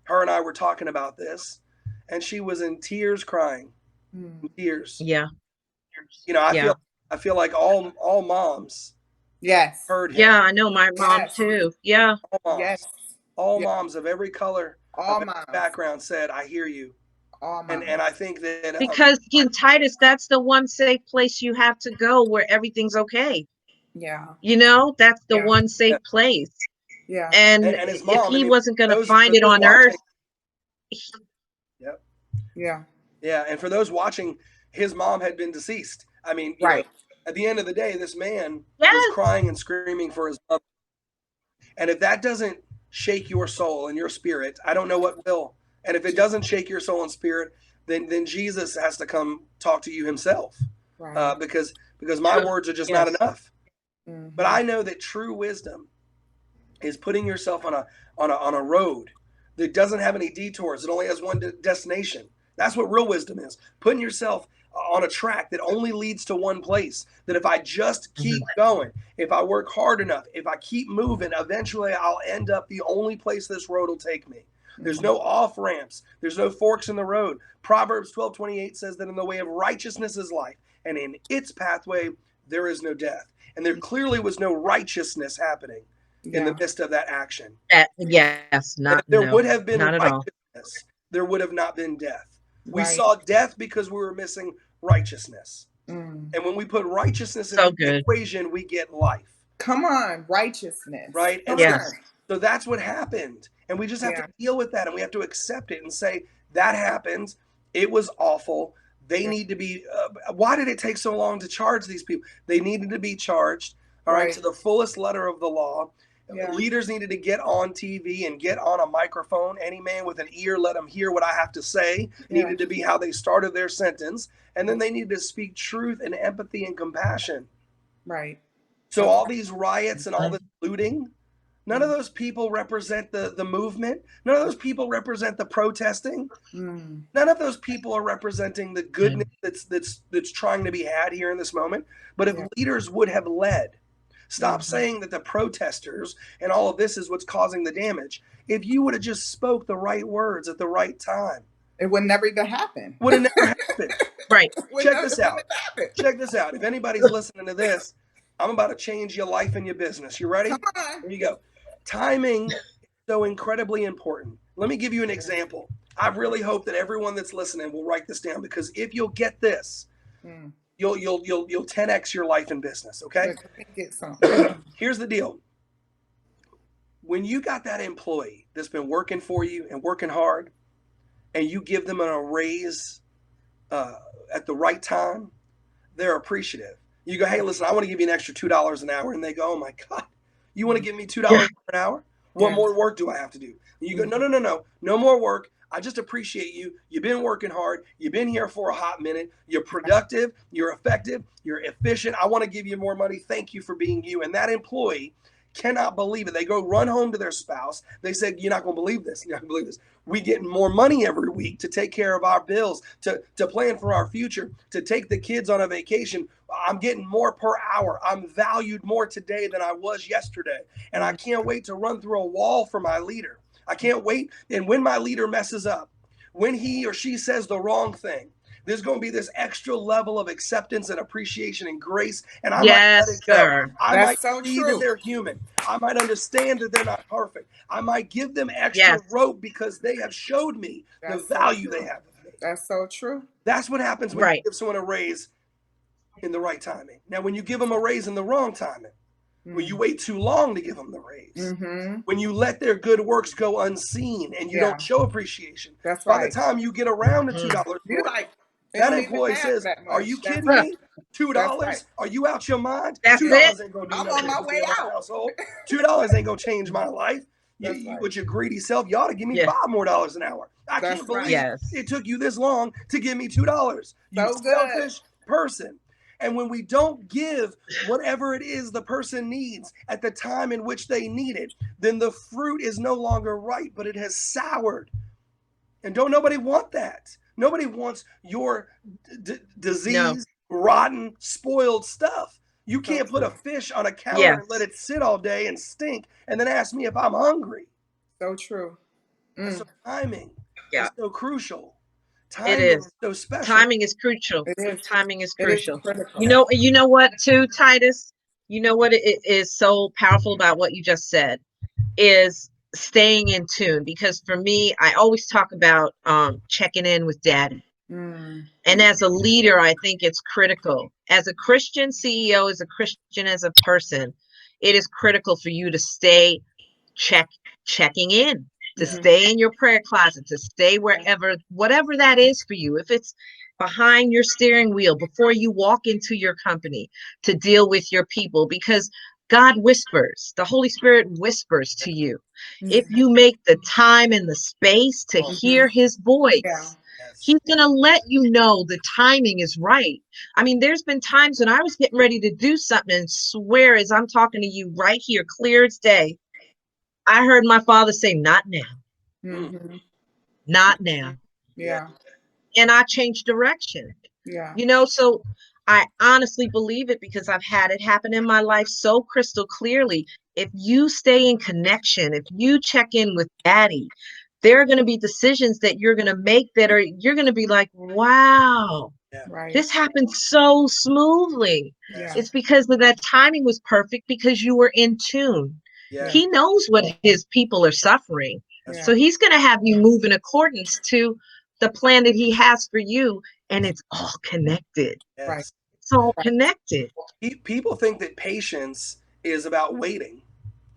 her and I were talking about this, and she was in tears crying, Mm. in tears. Yeah. You know, Yeah. I feel like all moms Yes. heard him. Yeah, I know my mom Yes. too. Yeah. Yes. All Yes. moms of every color, of All every moms. background said, "I hear you." All And moms. I think that Because in Titus, that's the one safe place you have to go where everything's okay. Yeah. You know, that's the Yeah. one yeah, safe place. Yeah. And and his if mom. I he mean, wasn't going to for find it those on earth, watching, yeah, Yeah. yeah, and for those watching, his mom had been deceased. I mean, you know, Right. at the end of the day, this man was yes, crying and screaming for his mother. And if that doesn't shake your soul and your spirit, I don't know what will. And if it doesn't shake your soul and spirit, then Jesus has to come talk to you himself, Right. because my words are just not yes, enough. But Mm-hmm. I know that true wisdom is putting yourself on a road that doesn't have any detours. It only has one destination. That's what real wisdom is. Putting yourself on a track that only leads to one place. That if I just keep going, if I work hard enough, if I keep moving, eventually I'll end up the only place this road will take me. There's no off ramps. There's no forks in the road. Proverbs 12:28 says that in the way of righteousness is life, and in its pathway there is no death. And there clearly was no righteousness happening in the Yeah. midst of that action. yes, And not, if there no, would have been not at all. righteousness, there would have not been death. We Right. saw death because we were missing righteousness. Mm. And when we put righteousness into So the good. equation, we get life, Come on, righteousness. right? Come And Yes. on. so that's what happened. And we just have to Yeah. deal with that, and we have to accept it and say, that happened. It was awful. They Yeah. need to be, why did it take so long to charge these people? They needed to be charged, all right, Right. to the fullest letter of the law. Yeah. Leaders needed to get on TV and get on a microphone. Any man with an ear, let him hear what I have to say, Yeah. needed to be how they started their sentence. And then they needed to speak truth and empathy and compassion. Right. So That's all these riots and all this looting, none of those people represent the movement. None of those people represent the protesting. Mm. None of those people are representing the goodness that's trying to be had here in this moment. But if Yeah. leaders would have led, stop Mhm. saying that the protesters and all of this is what's causing the damage. If you would have just spoke the right words at the right time, It would never even happen. would have never happened. Right. Check this It wouldn't out. have happened. Check this out. If anybody's listening to this, I'm about to change your life and your business. You ready? Come on. Here you go. Timing is so incredibly important. Let me give you an example. I really hope that everyone that's listening will write this down, because if you'll get this, Mm. you'll 10x your life and business. Okay. Let me get some. Here's the deal. When you got that employee that's been working for you and working hard, and you give them a raise at the right time, they're appreciative. You go, hey, listen, I want to give you an extra $2 an hour. And they go, oh my God, you want to give me $2 an hour? What Yeah. more work do I have to do? And you go, no more work. I just appreciate you. You've been working hard. You've been here for a hot minute. You're productive. You're effective. You're efficient. I want to give you more money. Thank you for being you. And that employee cannot believe it. They go run home to their spouse. They said, you're not going to believe this. You're not going to believe this. We get more money every week to take care of our bills, to plan for our future, to take the kids on a vacation. I'm getting more per hour. I'm valued more today than I was yesterday. And I can't wait to run through a wall for my leader. I can't wait. And when my leader messes up, when he or she says the wrong thing, there's going to be this extra level of acceptance and appreciation and grace. And I might let Yes, it go. sir. I That's might so see that true. they're human. I might understand that they're not perfect. I might give them extra Yes. rope because they have showed me the That's so value true. they have with me. That's so true. That's what happens when Right. you give someone a raise in the right timing. Now, when you give them a raise in the wrong timing, when you wait too long to give them the raise, Mm-hmm. when you let their good works go unseen and you Yeah. don't show appreciation, That's by the right. time you get around to Mm. $2 You're more, like, they that don't even employee have says, that are much. you That's kidding right. me? $2? That's right. Are you out your mind? That's $2 it. ain't gonna do I'm nothing on my for me way in my out. household. $2 ain't gonna change my life. That's right. With your greedy self, you ought to give me Yeah. $5 more an hour. I That's can't right. believe Yes. it took you this long to give me $2. You So good. selfish person. And when we don't give whatever it is the person needs at the time in which they need it, then the fruit is no longer ripe, but it has soured. And don't nobody want that. Nobody wants your disease, rotten, spoiled stuff. You So can't put a true. fish on a counter Yes. and let it sit all day and stink and then ask me if I'm hungry. So true. And so timing Yeah. is so crucial. It Timing is. is so special. Timing is crucial. It is. Timing is It is crucial. critical. You know what too, Titus? You know what it is so powerful about what you just said is staying in tune. Because for me, I always talk about checking in with daddy. Mm. And as a leader, I think it's critical. As a Christian CEO, as a Christian, as a person, it is critical for you to stay checking in, to Yeah. stay in your prayer closet, to stay wherever, whatever that is for you. If it's behind your steering wheel before you walk into your company, to deal with your people, because God whispers, the Holy Spirit whispers to you. If you make the time and the space to hear his Yeah. voice, Yes. he's going to let you know the timing is right. I mean, there's been times when I was getting ready to do something and swear as I'm talking to you right here, clear as day, I heard my father say, not now, Mm-hmm. not now. Yeah. Yeah. And I changed direction, Yeah. so I honestly believe it because I've had it happen in my life so crystal clearly. If you stay in connection, if you check in with daddy, there are going to be decisions that you're going to make that you're going to be like, wow, Yeah. Right. this happened so smoothly. Yeah. Yes. It's because of that timing was perfect because you were in tune. Yeah. He knows what his people are suffering. That's Yeah. So he's going to have you move in accordance to the plan that he has for you. And it's all connected. Right. yes. It's all Right. connected. People think that patience is about waiting,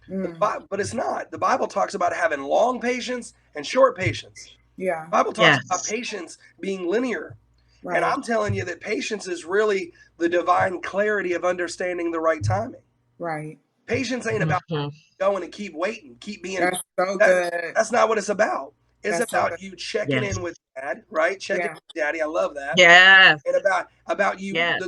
Mm. but it's not. The Bible talks about having long patience and short patience. Yeah. The Bible talks about Yes. patience being linear. And Right. I'm telling you that patience is really the divine clarity of understanding the right timing. Right. Patience ain't about Mhm. going and keep waiting, keep being That's so that. good. That's not what it's about. It's That's so good. about you checking Yes. in with dad, right? Checking in Yeah. with daddy. I love that. Yes. And about you. Yes.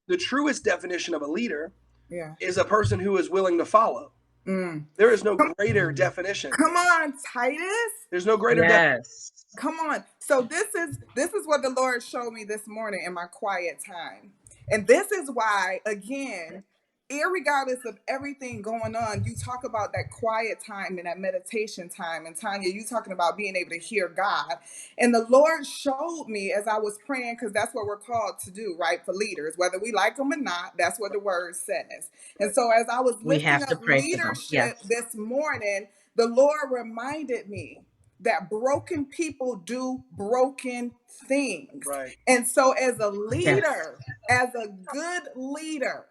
The truest definition of a leader Yeah. is a person who is willing to follow. Mm. There is no Come, greater definition. come on, Titus. There's no greater definition. Yes. Come on. So this is what the Lord showed me this morning in my quiet time. And this is why, again, irregardless of everything going on, you talk about that quiet time and that meditation time. And Tanya, you talking about being able to hear God. And the Lord showed me as I was praying, because that's what we're called to do, right? For leaders, whether we like them or not, that's what the word says. And so as I was We lifting have to up pray for them. leadership Yes. this morning, the Lord reminded me that broken people do broken things. Right. And so, as a Yes. leader, as a good leader,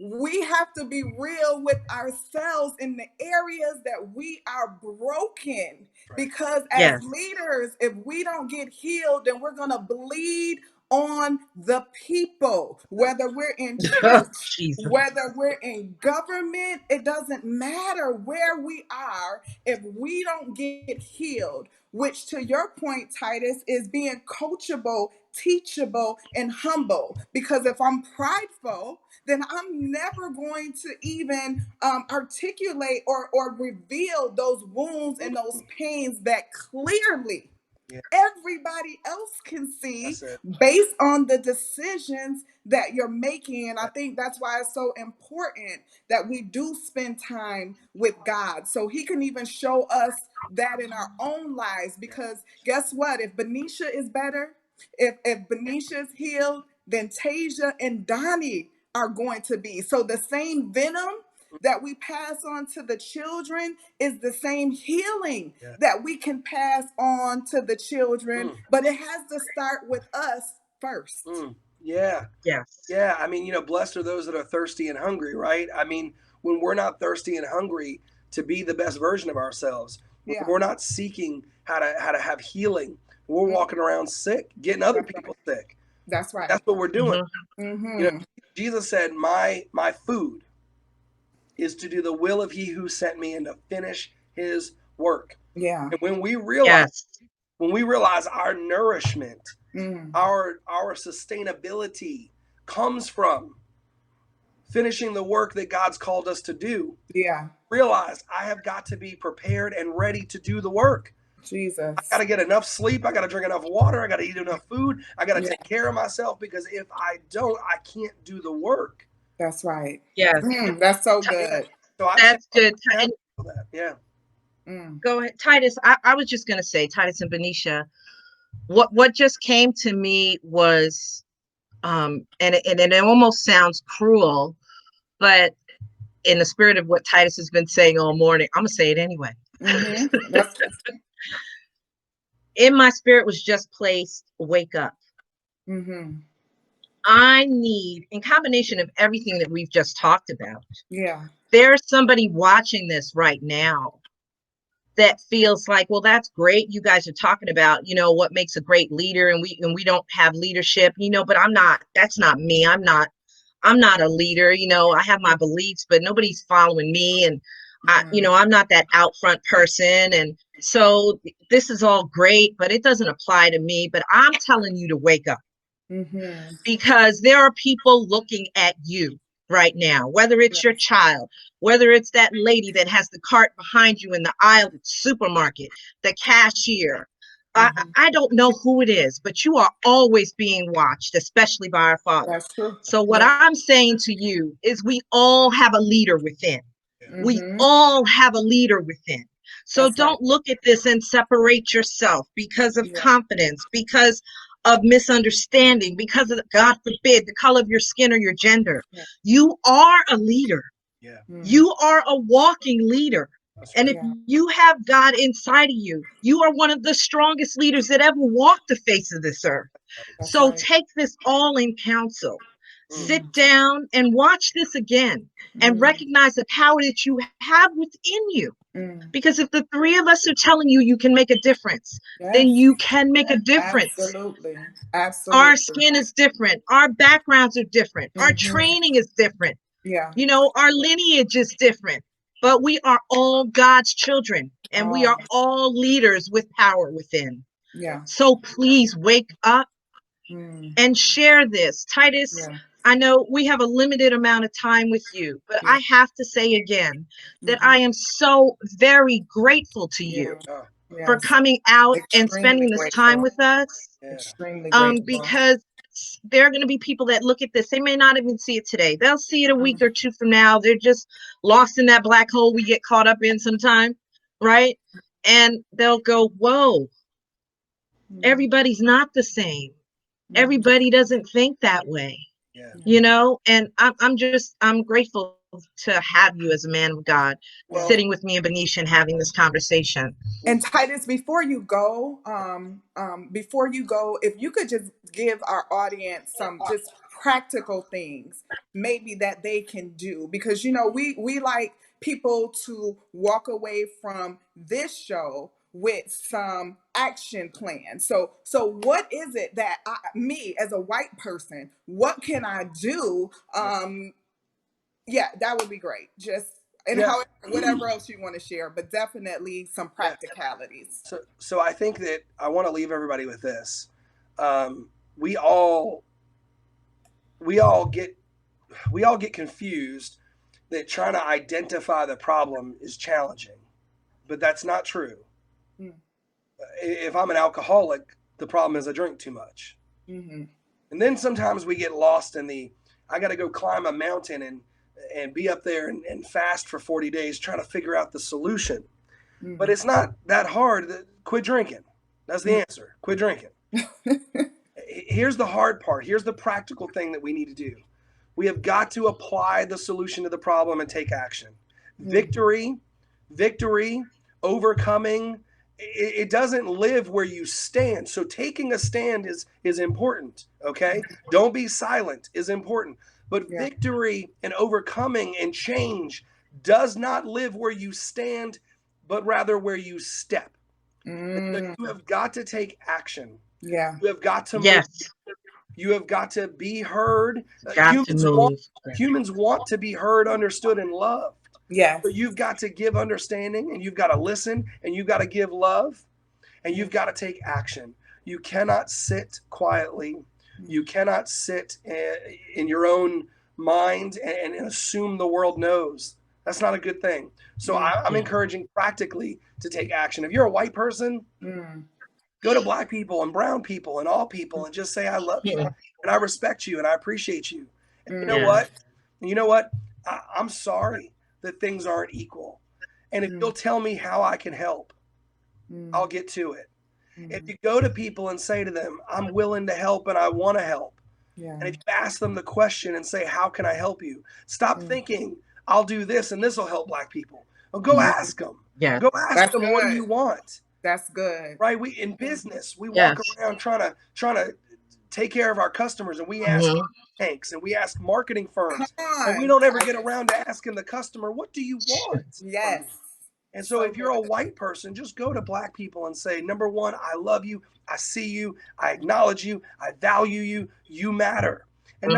we have to be real with ourselves in the areas that we are broken. Right. Because as Yes. leaders, if we don't get healed, then we're going to bleed on the people, whether we're in Oh, church, Jesus. whether we're in government, it doesn't matter where we are. If we don't get healed, which to your point, Titus, is being coachable, teachable, and humble. Because if I'm prideful, then I'm never going to even articulate or reveal those wounds and those pains that clearly Yeah. everybody else can see That's it. based on the decisions that you're making. And I think that's why it's so important that we do spend time with God so he can even show us that in our own lives. Because guess what? If Benicia is better, if Benicia is healed, then Tasia and Donnie are going to be. So the same venom that we pass on to the children is the same healing Yeah. that we can pass on to the children, Mm. but it has to start with us first. Mm. Yeah. Yes. Yeah. I mean, blessed are those that are thirsty and hungry, right? I mean, when we're not thirsty and hungry to be the best version of ourselves, when Yeah, we're not seeking how to have healing, we're walking around sick, getting other that's people right. sick. That's right. That's what we're doing. Mhm. You know, Mm-hmm. Jesus said, My food is to do the will of he who sent me and to finish his work. Yeah. And Yes. when we realize our nourishment, Mm. our sustainability comes from finishing the work that God's called us to do, Yeah. realize I have got to be prepared and ready to do the work. I got Jesus. to get enough sleep. I got to drink enough water. I got to eat enough food. I got to Yeah, take care of myself, because if I don't, I can't do the work. that's right. Yes. That's so Yeah. good. So I That's good. challenge And that. Yeah. Mm. go ahead, Titus. I was just going to say, Titus and Benicia, what just came to me was, and it almost sounds cruel, but in the spirit of what Titus has been saying all morning, I'm gonna say it anyway. That's In my spirit was just placed, wake up. I need, in combination of everything that we've just talked about, yeah. there's somebody watching this right now that feels like, well, that's great. You guys are talking about, what makes a great leader, and we don't have leadership, but that's not me. I'm not a leader. I have my beliefs, but nobody's following me. And I'm not that out front person. And so this is all great, but it doesn't apply to me. But I'm telling you to wake up, because there are people looking at you right now, whether it's your child, whether it's that lady that has the cart behind you in the aisle at the supermarket, the cashier. I don't know who it is, but you are always being watched, especially by our Father. That's true. So what Yeah. I'm saying to you is, we all have a leader within. We Mm-hmm. all have a leader within. So That's right. don't look at this and separate yourself because of Yeah. confidence, because of misunderstanding, because of, God forbid, the color of your skin or your gender. Yeah. You are a leader. Yeah. You are a walking leader. That's And right. if you have God inside of you, you are one of the strongest leaders that ever walked the face of this earth. That's So right. take this all in counsel. Sit Mm. down and watch this again, and recognize the power that you have within you. Mm. Because if the three of us are telling you you can make a difference, then Yes. you can make a difference. Absolutely. Our Absolutely. skin is different. Our backgrounds are different. Our training is different. Yeah. Our lineage is different. But we are all God's children, and we are all leaders with power within. Yeah. So please wake up Mm. and share this. Titus, Yeah. I know we have a limited amount of time with you, but Yeah. I have to say again that I am so very grateful to Yeah. you Oh, for Yes. coming out and Extremely spending this time grateful. with us. yeah. Extremely grateful. Because there are going to be people that look at this, they may not even see it today. They'll see it a week or two from now. They're just lost in that black hole we get caught up in sometime, right? And they'll go, whoa, everybody's not the same. Everybody doesn't think that way, Yeah. and I'm grateful to have you as a man of God Well, sitting with me in Benicia and having this conversation. and Titus, before you go, if you could just give our audience some just practical things, maybe that they can do, because we like people to walk away from this show with some action plan. So what is it that me as a white person, what can I do? Yeah, that would be great. Just and Yeah. how whatever else you want to share, but definitely some Yeah. practicalities. So I think that I want to leave everybody with this. Um, we all we all get confused that trying to identify the problem is challenging, but that's not true. Mm. If I'm an alcoholic, the problem is I drink too much. Mm-hmm. And then sometimes we get lost in I got to go climb a mountain and be up there and fast for 40 days trying to figure out the solution. But it's not that hard. Quit drinking. That's the answer. Quit drinking. Here's the hard part. Here's the practical thing that we need to do. We have got to apply the solution to the problem and take action. Victory, overcoming, it doesn't live where you stand. So taking a stand is important, okay? Don't be silent is important. But Yeah. victory and overcoming and change does not live where you stand, but rather where you step. Mm. You have got to take action. Yeah. You have got to move. Yes, You have got to be heard. got to move. Humans want to be heard, understood, and loved. Yes. So you've got to give understanding, and you've got to listen, and you've got to give love, and you've got to take action. You cannot sit quietly. You cannot sit in your own mind and assume the world knows. That's not a good thing. So I'm encouraging practically to take action. If you're a white person, go to black people and brown people and all people and just say, I love you and I respect you and I appreciate you. And you know what? You know what? I'm sorry that things aren't equal. And if you'll tell me how I can help, I'll get to it. If you go to people and say to them, I'm willing to help and I want to help. Yeah. And if you ask them the question and say, how can I help you? Stop thinking, I'll do this and this will help Black people. Well, go ask them. Yes. Go ask That's them, good. what do you want? That's good. Right? We in business, we walk around trying to take care of our customers, and we ask tanks and we ask marketing firms, and we don't ever get around to asking the customer, what do you want? Yes. And so if you're a white person, just go to Black people and say, number one, I love you, I see you, I acknowledge you, I value you, you matter. And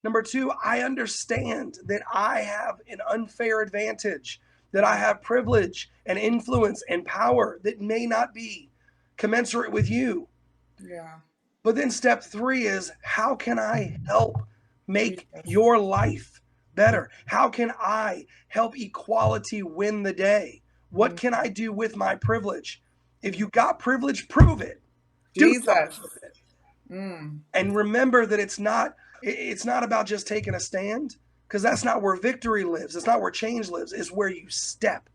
number two, I understand that I have an unfair advantage, that I have privilege and influence and power that may not be commensurate with you. Yeah. But then step three is, how can I help make your life better? How can I help equality win the day? What can I do with my privilege? If you got privilege, prove it. Do something with it. And remember that it's not about just taking a stand, because that's not where victory lives. It's not where change lives. It's where you step.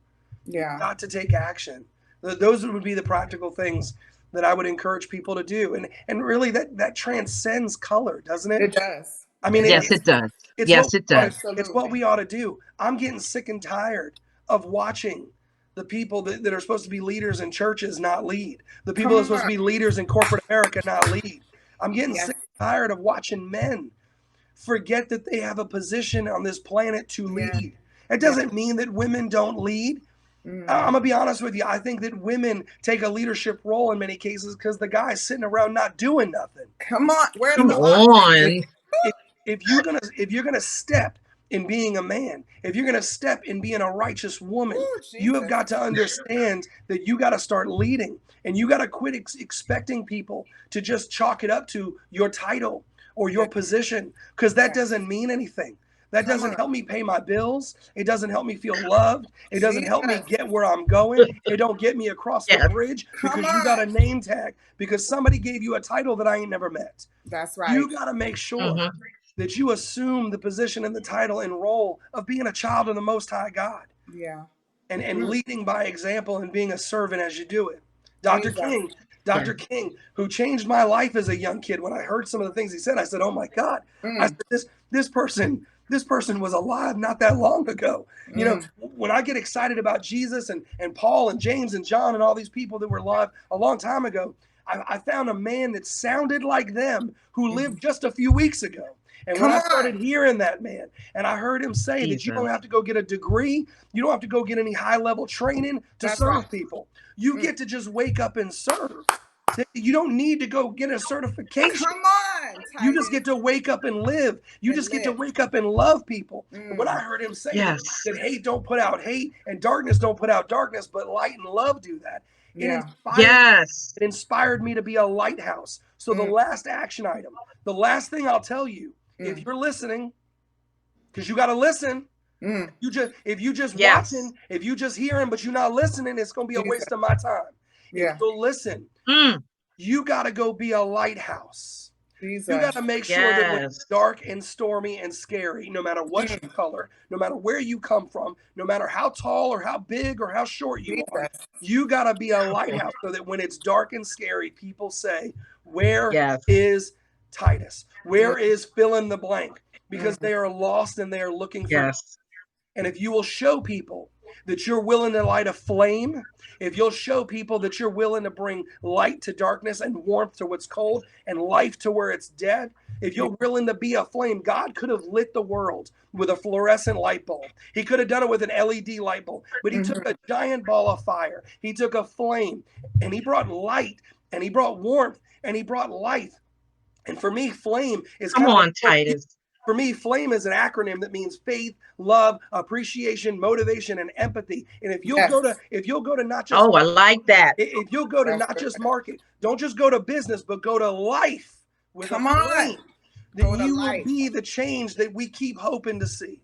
Yeah. You've got to take action. Those would be the practical things that I would encourage people to do. And really that transcends color, doesn't it? It does. I mean, yes, it does. Yes, it does. It's what we ought to do. I'm getting sick and tired of watching the people that are supposed to be leaders in churches not lead. The people that are supposed to be leaders in corporate America not lead. I'm getting sick and tired of watching men forget that they have a position on this planet to lead. It doesn't mean that women don't lead. I'm going to be honest with you. I think that women take a leadership role in many cases because the guy's sitting around not doing nothing. Come on. Come on. If you're gonna step in being a man, if you're gonna step in being a righteous woman, you have got to understand that you got to start leading, and you got to quit expecting people to just chalk it up to your title or your position, because that doesn't mean anything. That doesn't help me pay my bills. It doesn't help me feel loved. It doesn't help me get where I'm going. It don't get me across the bridge because you got a name tag, because somebody gave you a title that I ain't never met. That's right. You got to make sure that you assume the position and the title and role of being a child of the Most High God. Yeah. And leading by example and being a servant as you do it. Dr. King, who changed my life as a young kid. When I heard some of the things he said, I said, oh my God. I said, this person was alive not that long ago. You know, when I get excited about Jesus and Paul and James and John and all these people that were alive a long time ago, I found a man that sounded like them who lived just a few weeks ago. And when I started hearing that man, and I heard him say that you don't have to go get a degree, you don't have to go get any high-level training to serve people. You get to just wake up and serve. You don't need to go get a certification. Come on, Titus. You just get to wake up and live. You just get to wake up and love people. And when I heard him say that hate don't put out hate and darkness don't put out darkness, but light and love do that. It inspired me to be a lighthouse. So the last action item, the last thing I'll tell you, if you're listening, because you got to listen. If you just watching, if you just hearing, but you're not listening, it's going to be a waste of my time. So listen, you got to go be a lighthouse. You got to make sure that when it's dark and stormy and scary, no matter what your color, no matter where you come from, no matter how tall or how big or how short you are, you got to be a lighthouse so that when it's dark and scary, people say, where is Titus? Where is fill in the blank? Because they are lost and they are looking for. And if you will show people that you're willing to light a flame, if you'll show people that you're willing to bring light to darkness and warmth to what's cold and life to where it's dead, if you're willing to be a flame, God could have lit the world with a fluorescent light bulb. He could have done it with an LED light bulb, but he took a giant ball of fire. He took a flame and he brought light and he brought warmth and he brought life. And for me, flame is Titus. For me, FLAME is an acronym that means faith, love, appreciation, motivation, and empathy. And if you'll go to not just I like that. If you'll go to not just market, don't just go to business, but go to life with a flame, then you will be the change that we keep hoping to see.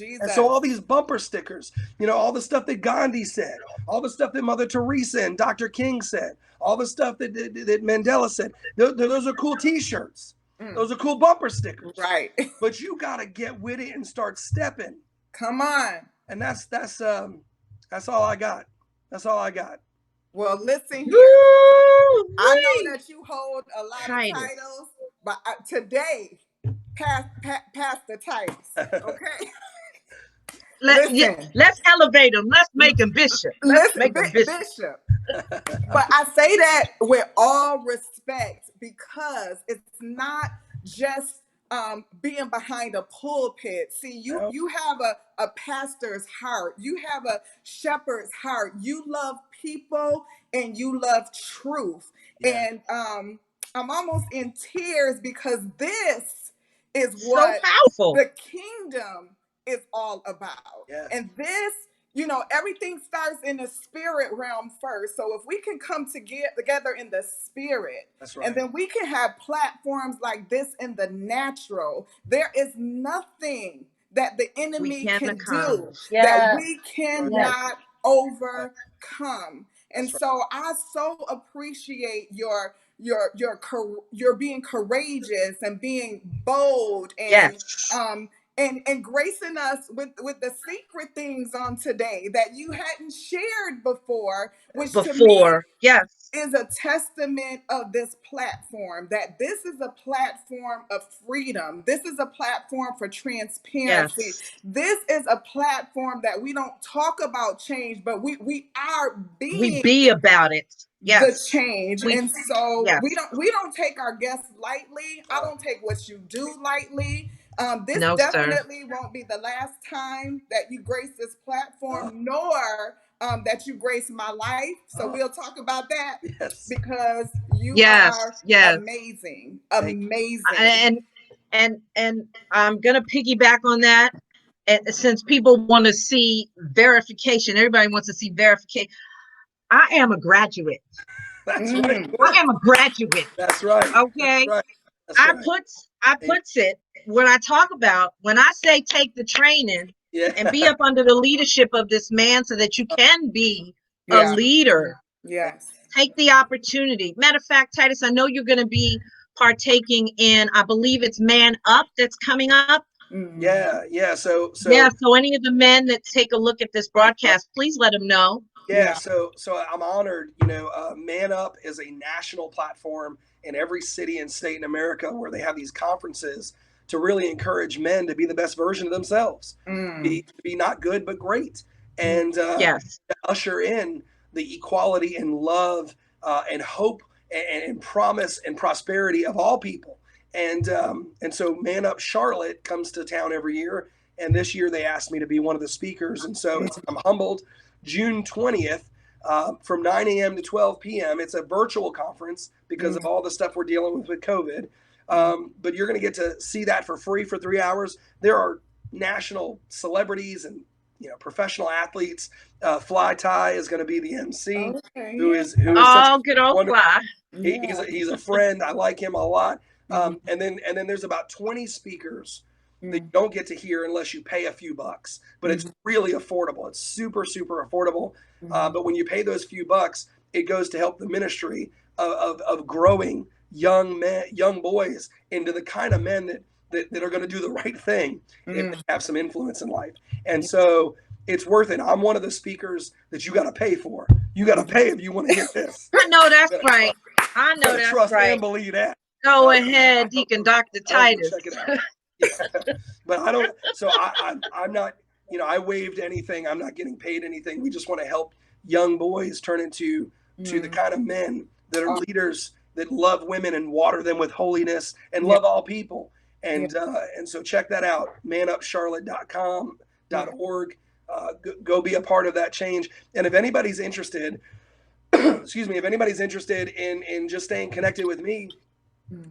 And so all these bumper stickers, you know, all the stuff that Gandhi said, all the stuff that Mother Teresa and Dr. King said, all the stuff that Mandela said, those are cool T-shirts. Those are cool bumper stickers. Right. But you got to get with it and start stepping. Come on. And that's all I got. That's all I got. Well, listen here. I know Woo-wee. that you hold a lot of Titus. titles, but today, Pastor Titus, okay? Listen, Let's elevate him. Let's make him bishop. Let's listen, make him bishop. Bishop. But I say that with all respect because it's not just being behind a pulpit. See, you have a pastor's heart. You have a shepherd's heart. You love people and you love truth. Yeah. And I'm almost in tears because this is So what powerful. the kingdom is all about. Yeah. And this, you know, everything starts in the spirit realm first. So if we can come together in the spirit, That's right. and then we can have platforms like this in the natural, there is nothing that the We enemy can can do accomplish. that Yes. we Yes. cannot Right. overcome. And That's right. so I so appreciate your being courageous and being bold and Yes. and gracing us with the secret things on today that you hadn't shared before, which to me Before. Yes. is a testament of this platform, that this is a platform of freedom. This is a platform for transparency. Yes. This is a platform that we don't talk about change, but we are We being be about it. the Yes. change. We And so yes. we don't take our guests lightly. I Uh, don't take what you do lightly. This No, sir. definitely won't be the last time that you grace this uh, platform, nor that you grace my life. So uh, we'll talk about that yes. because you Yes. are Yes. amazing. Thank Amazing. And I'm gonna piggyback on that. And since people want to see verification, everybody wants to see verification. I am a graduate. you. That's right. Mm. I am a graduate. That's right. That's Okay. right. That's right. I Amen. puts it when I talk about when I say take the training and be Yeah. up under the leadership of this man so that you can be a Yeah. leader. Yes. Take the opportunity. Matter of fact, Titus, I know you're going to be partaking in, I believe it's Man Up that's coming up. Mm. Yeah. Yeah. Yeah, so any of the men that take a look at this broadcast, please let them know. Yeah, Yeah. so I'm honored. You know, Man Up is a national platform in every city and state in America where they have these conferences to really encourage men to be the best version of themselves, Mm. to be not good but great, Mm. and Yes. to usher in the equality and love and hope and promise and prosperity of all people. And so Man Up Charlotte comes to town every year, and this year they asked me to be one of the speakers, and so I'm humbled. June 20th from 9 a.m. to 12 p.m. It's a virtual conference because of all the stuff we're dealing with COVID. But you're going to get to see that for free for 3 hours. There are national celebrities and professional athletes. Fly Tie is going to be the MC, Okay. who is such Oh, good a old wonderful. fly. Yeah. He's a friend. I like him a lot. Mhm. And then there's about 20 speakers that you Mm. don't get to hear unless you pay a few bucks. But it's really affordable. It's super, super affordable. Mhm. But when you pay those few bucks, it goes to help the ministry of growing young men, young boys into the kind of men that are going to do the right thing if they have some influence in life. And so it's worth it. I'm one of the speakers that you got to pay for. You got to pay if you want to hear this. I know that's You right. I know gotta that's trust right. and believe that. Go I ahead, hope Deacon you'll- Dr. I hope you'll Titus. check it out. Yeah. But I don't. So I'm not. I waived anything. I'm not getting paid anything. We just want to help young boys turn into the kind of men that are leaders that love women and water them with holiness and Yeah. love all people. Yeah. And so check that out. manupcharlotte.com Yeah. .org. Go be a part of that change. And if anybody's interested, excuse me, if anybody's interested in just staying connected with me,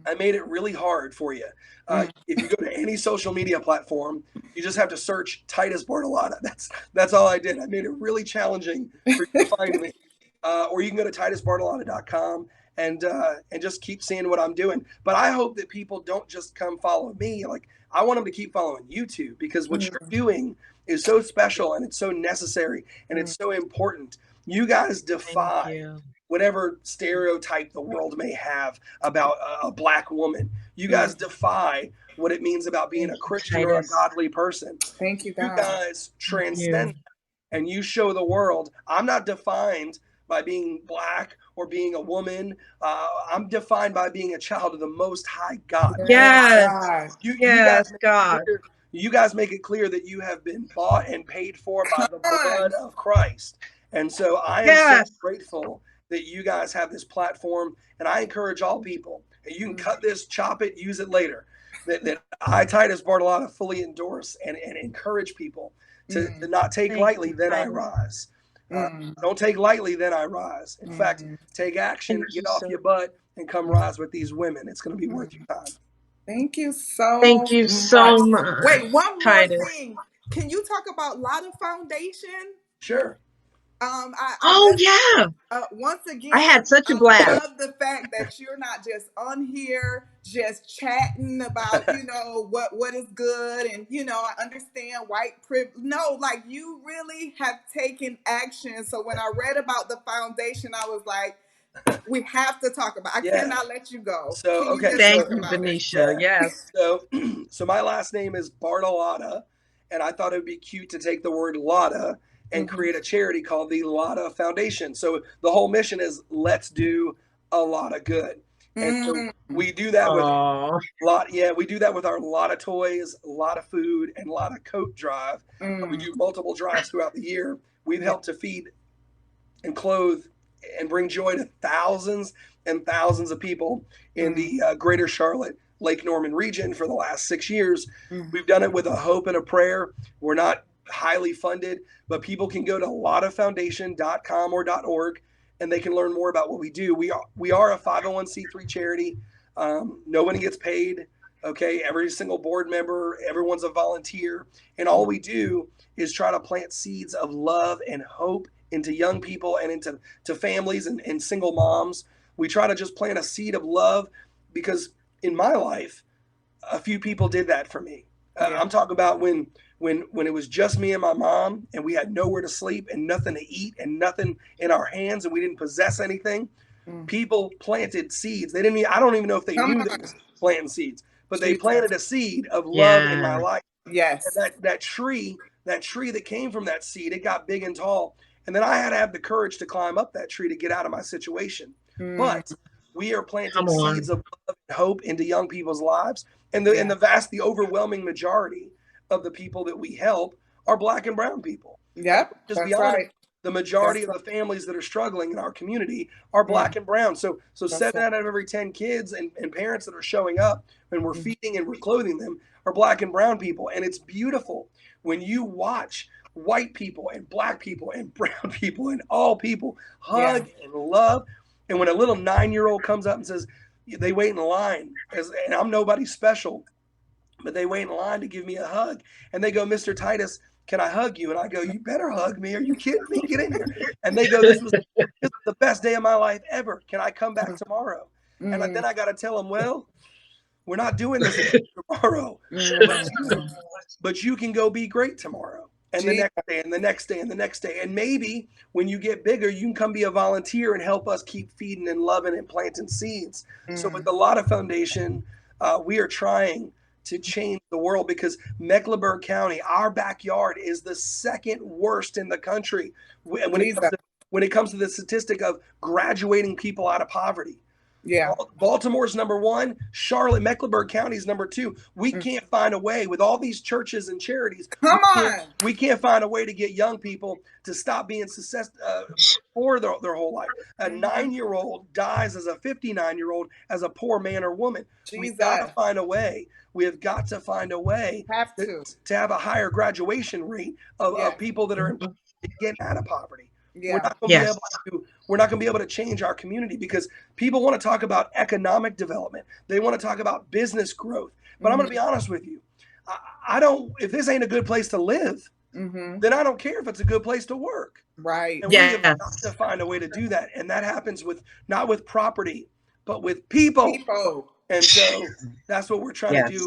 I made it really hard for you. If you go to any social media platform, you just have to search Titus Bartolotta. That's all I did. I made it really challenging for you to find me. Or you can go to titusbartolotta.com and just keep seeing what I'm doing. But I hope that people don't just come follow me. Like, I want them to keep following you too, because what you're doing is so special and it's so necessary and it's so important. You guys Thank defy you. whatever stereotype the world may have about a black woman. You guys defy what it means about being a Christian or a Titus. godly person. Thank you, You God. guys Thank transcend you. and you show the world I'm not defined by being black or being a woman. I'm defined by being a child of the Most High God. Yes. God. You guys Yes, make God. it clear, you guys make it clear that you have been bought and paid for by Come the blood on. of Christ. And so I am so Yes. grateful that you guys have this platform. And I encourage all people, and you can cut this, chop it, use it later, that I, Titus Bartolotta, fully endorse and encourage people to not take Thank lightly, you, then I Titus. rise. Don't take lightly, then I rise. In fact, take action, Thank you get off so your butt, and come rise with these women. It's going to be worth your time. Thank you Thank so you much. so much, Wait, one more Titus. thing. Can you talk about Lotta Foundation? Sure. I Oh just yeah. once I again, had such a I blast. love the fact that you're not just on here just chatting about, what is good, and I understand white privilege. No, like, you really have taken action. So when I read about the foundation, I was like, we have to talk about. I Yeah. cannot let you go. So, Can you okay. just So, Thank talk you, about it? Benicia. yeah. Yes. So my last name is Bartolotta, and I thought it would be cute to take the word Lotta and create a charity called the Lotta Foundation. So the whole mission is let's do a lot of good. And so we do that with Oh, we do that with our lot of toys, a lot of food, and a lot of coat drive. We do multiple drives throughout the year. We've helped to feed and clothe and bring joy to thousands and thousands of people in the greater Charlotte, Lake Norman region for the last 6 years. We've done it with a hope and a prayer. We're not highly funded, but people can go to lottafoundation.com or .org, and they can learn more about what we do. We are a 501c3 charity. No one gets paid. Okay, every single board member, everyone's a volunteer, and all we do is try to plant seeds of love and hope into young people and into families and single moms. We try to just plant a seed of love because in my life, a few people did that for me. I'm talking about when it was just me and my mom, and we had nowhere to sleep and nothing to eat and nothing in our hands, and we didn't possess anything. People planted seeds. They didn't. I don't even know if they Come knew on. they was planting seeds, but they Jesus. planted a seed of love in my yeah. life. Yes. And that tree that came from that seed, it got big and tall. And then I had to have the courage to climb up that tree to get out of my situation. But we are planting Come on. seeds of love and hope into young people's lives. And the overwhelming majority of the people that we help are Black and brown people. Yep. Just be That's honest. right. The majority That's of the families that are struggling in our community are Black and brown. So That's 7 right. out of every 10 kids and parents that are showing up and we're feeding and we're clothing them are Black and brown people. And it's beautiful when you watch white people and Black people and brown people and all people hug and love. And when a little 9-year-old comes up and says, they wait in line, and I'm nobody special, but they wait in line to give me a hug. And they go, Mr. Titus, can I hug you? And I go, you better hug me. Are you kidding me? Get in here. And they go, this was the best day of my life ever. Can I come back tomorrow? And then I got to tell them, well, we're not doing this again tomorrow, but you can go be great tomorrow. And the next day, and the next day, and the next day. And maybe when you get bigger, you can come be a volunteer and help us keep feeding and loving and planting seeds. So with the Lotta Foundation, we are trying to change the world because Mecklenburg County, our backyard, is the second worst in the country when it comes to the statistic of graduating people out of poverty. Yeah. Baltimore's number 1, Charlotte, Mecklenburg County is number 2. We can't find a way with all these churches and charities. Come on. We can't find a way to get young people to stop being poor their whole life. A 9-year-old dies as a 59-year-old as a poor man or woman. We've got to find a way. We have got to find a way to have a higher graduation rate of people that are getting out of poverty. We're not going to be able to change our community because people want to talk about economic development. They want to talk about business growth. But I'm going to be honest with you. I don't. If this ain't a good place to live, then I don't care if it's a good place to work. Right. And we have got to find a way to do that, and that happens not with property, but with people. And so that's what we're trying to do.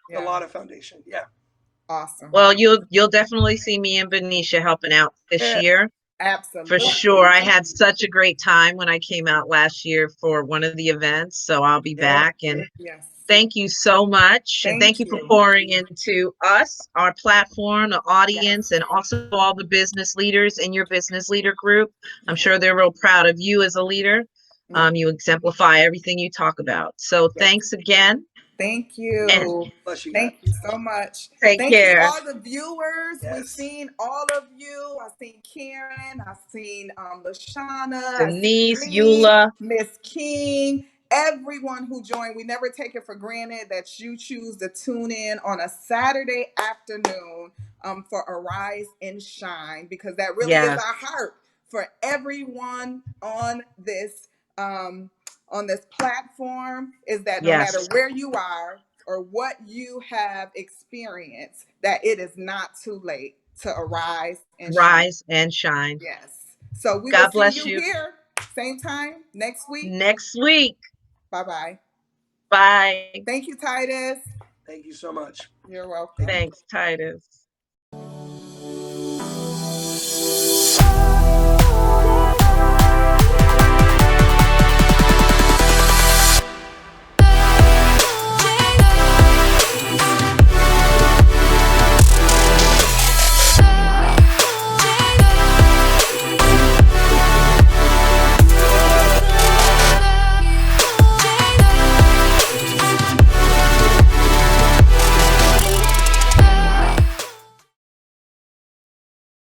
The Lotta Foundation. Yeah. Awesome. Well, you'll definitely see me and Benicia helping out this year. Absolutely. For sure. I had such a great time when I came out last year for one of the events, so I'll be back. And Thank you so much. And thank Thank you for you. pouring into us, our platform, the Yes. audience, and also all the business leaders in your business leader group. I'm sure they're real proud of you as a leader. You exemplify everything you talk about. So Yes. thanks again. Thank And you. Bless you guys. Thank you so much. take Thank you, care. all the viewers. We've Yes. seen all of you. I've seen Karen. I've seen Lashana. I've seen Denise, me, Eula. Miss King, everyone who joined. We never take it for granted that you choose to tune in on a Saturday afternoon for Arise and Shine, because that really is Yes. our heart for everyone on this platform, is that no matter Yes. where you are or what you have experienced, that it is not too late to arise and shine. Rise and shine. Yes. So we will God see bless you you. here, same time next week. Next week. Bye-bye. Bye. Thank you, Titus. Thank you so much. You're welcome. Thanks, Titus.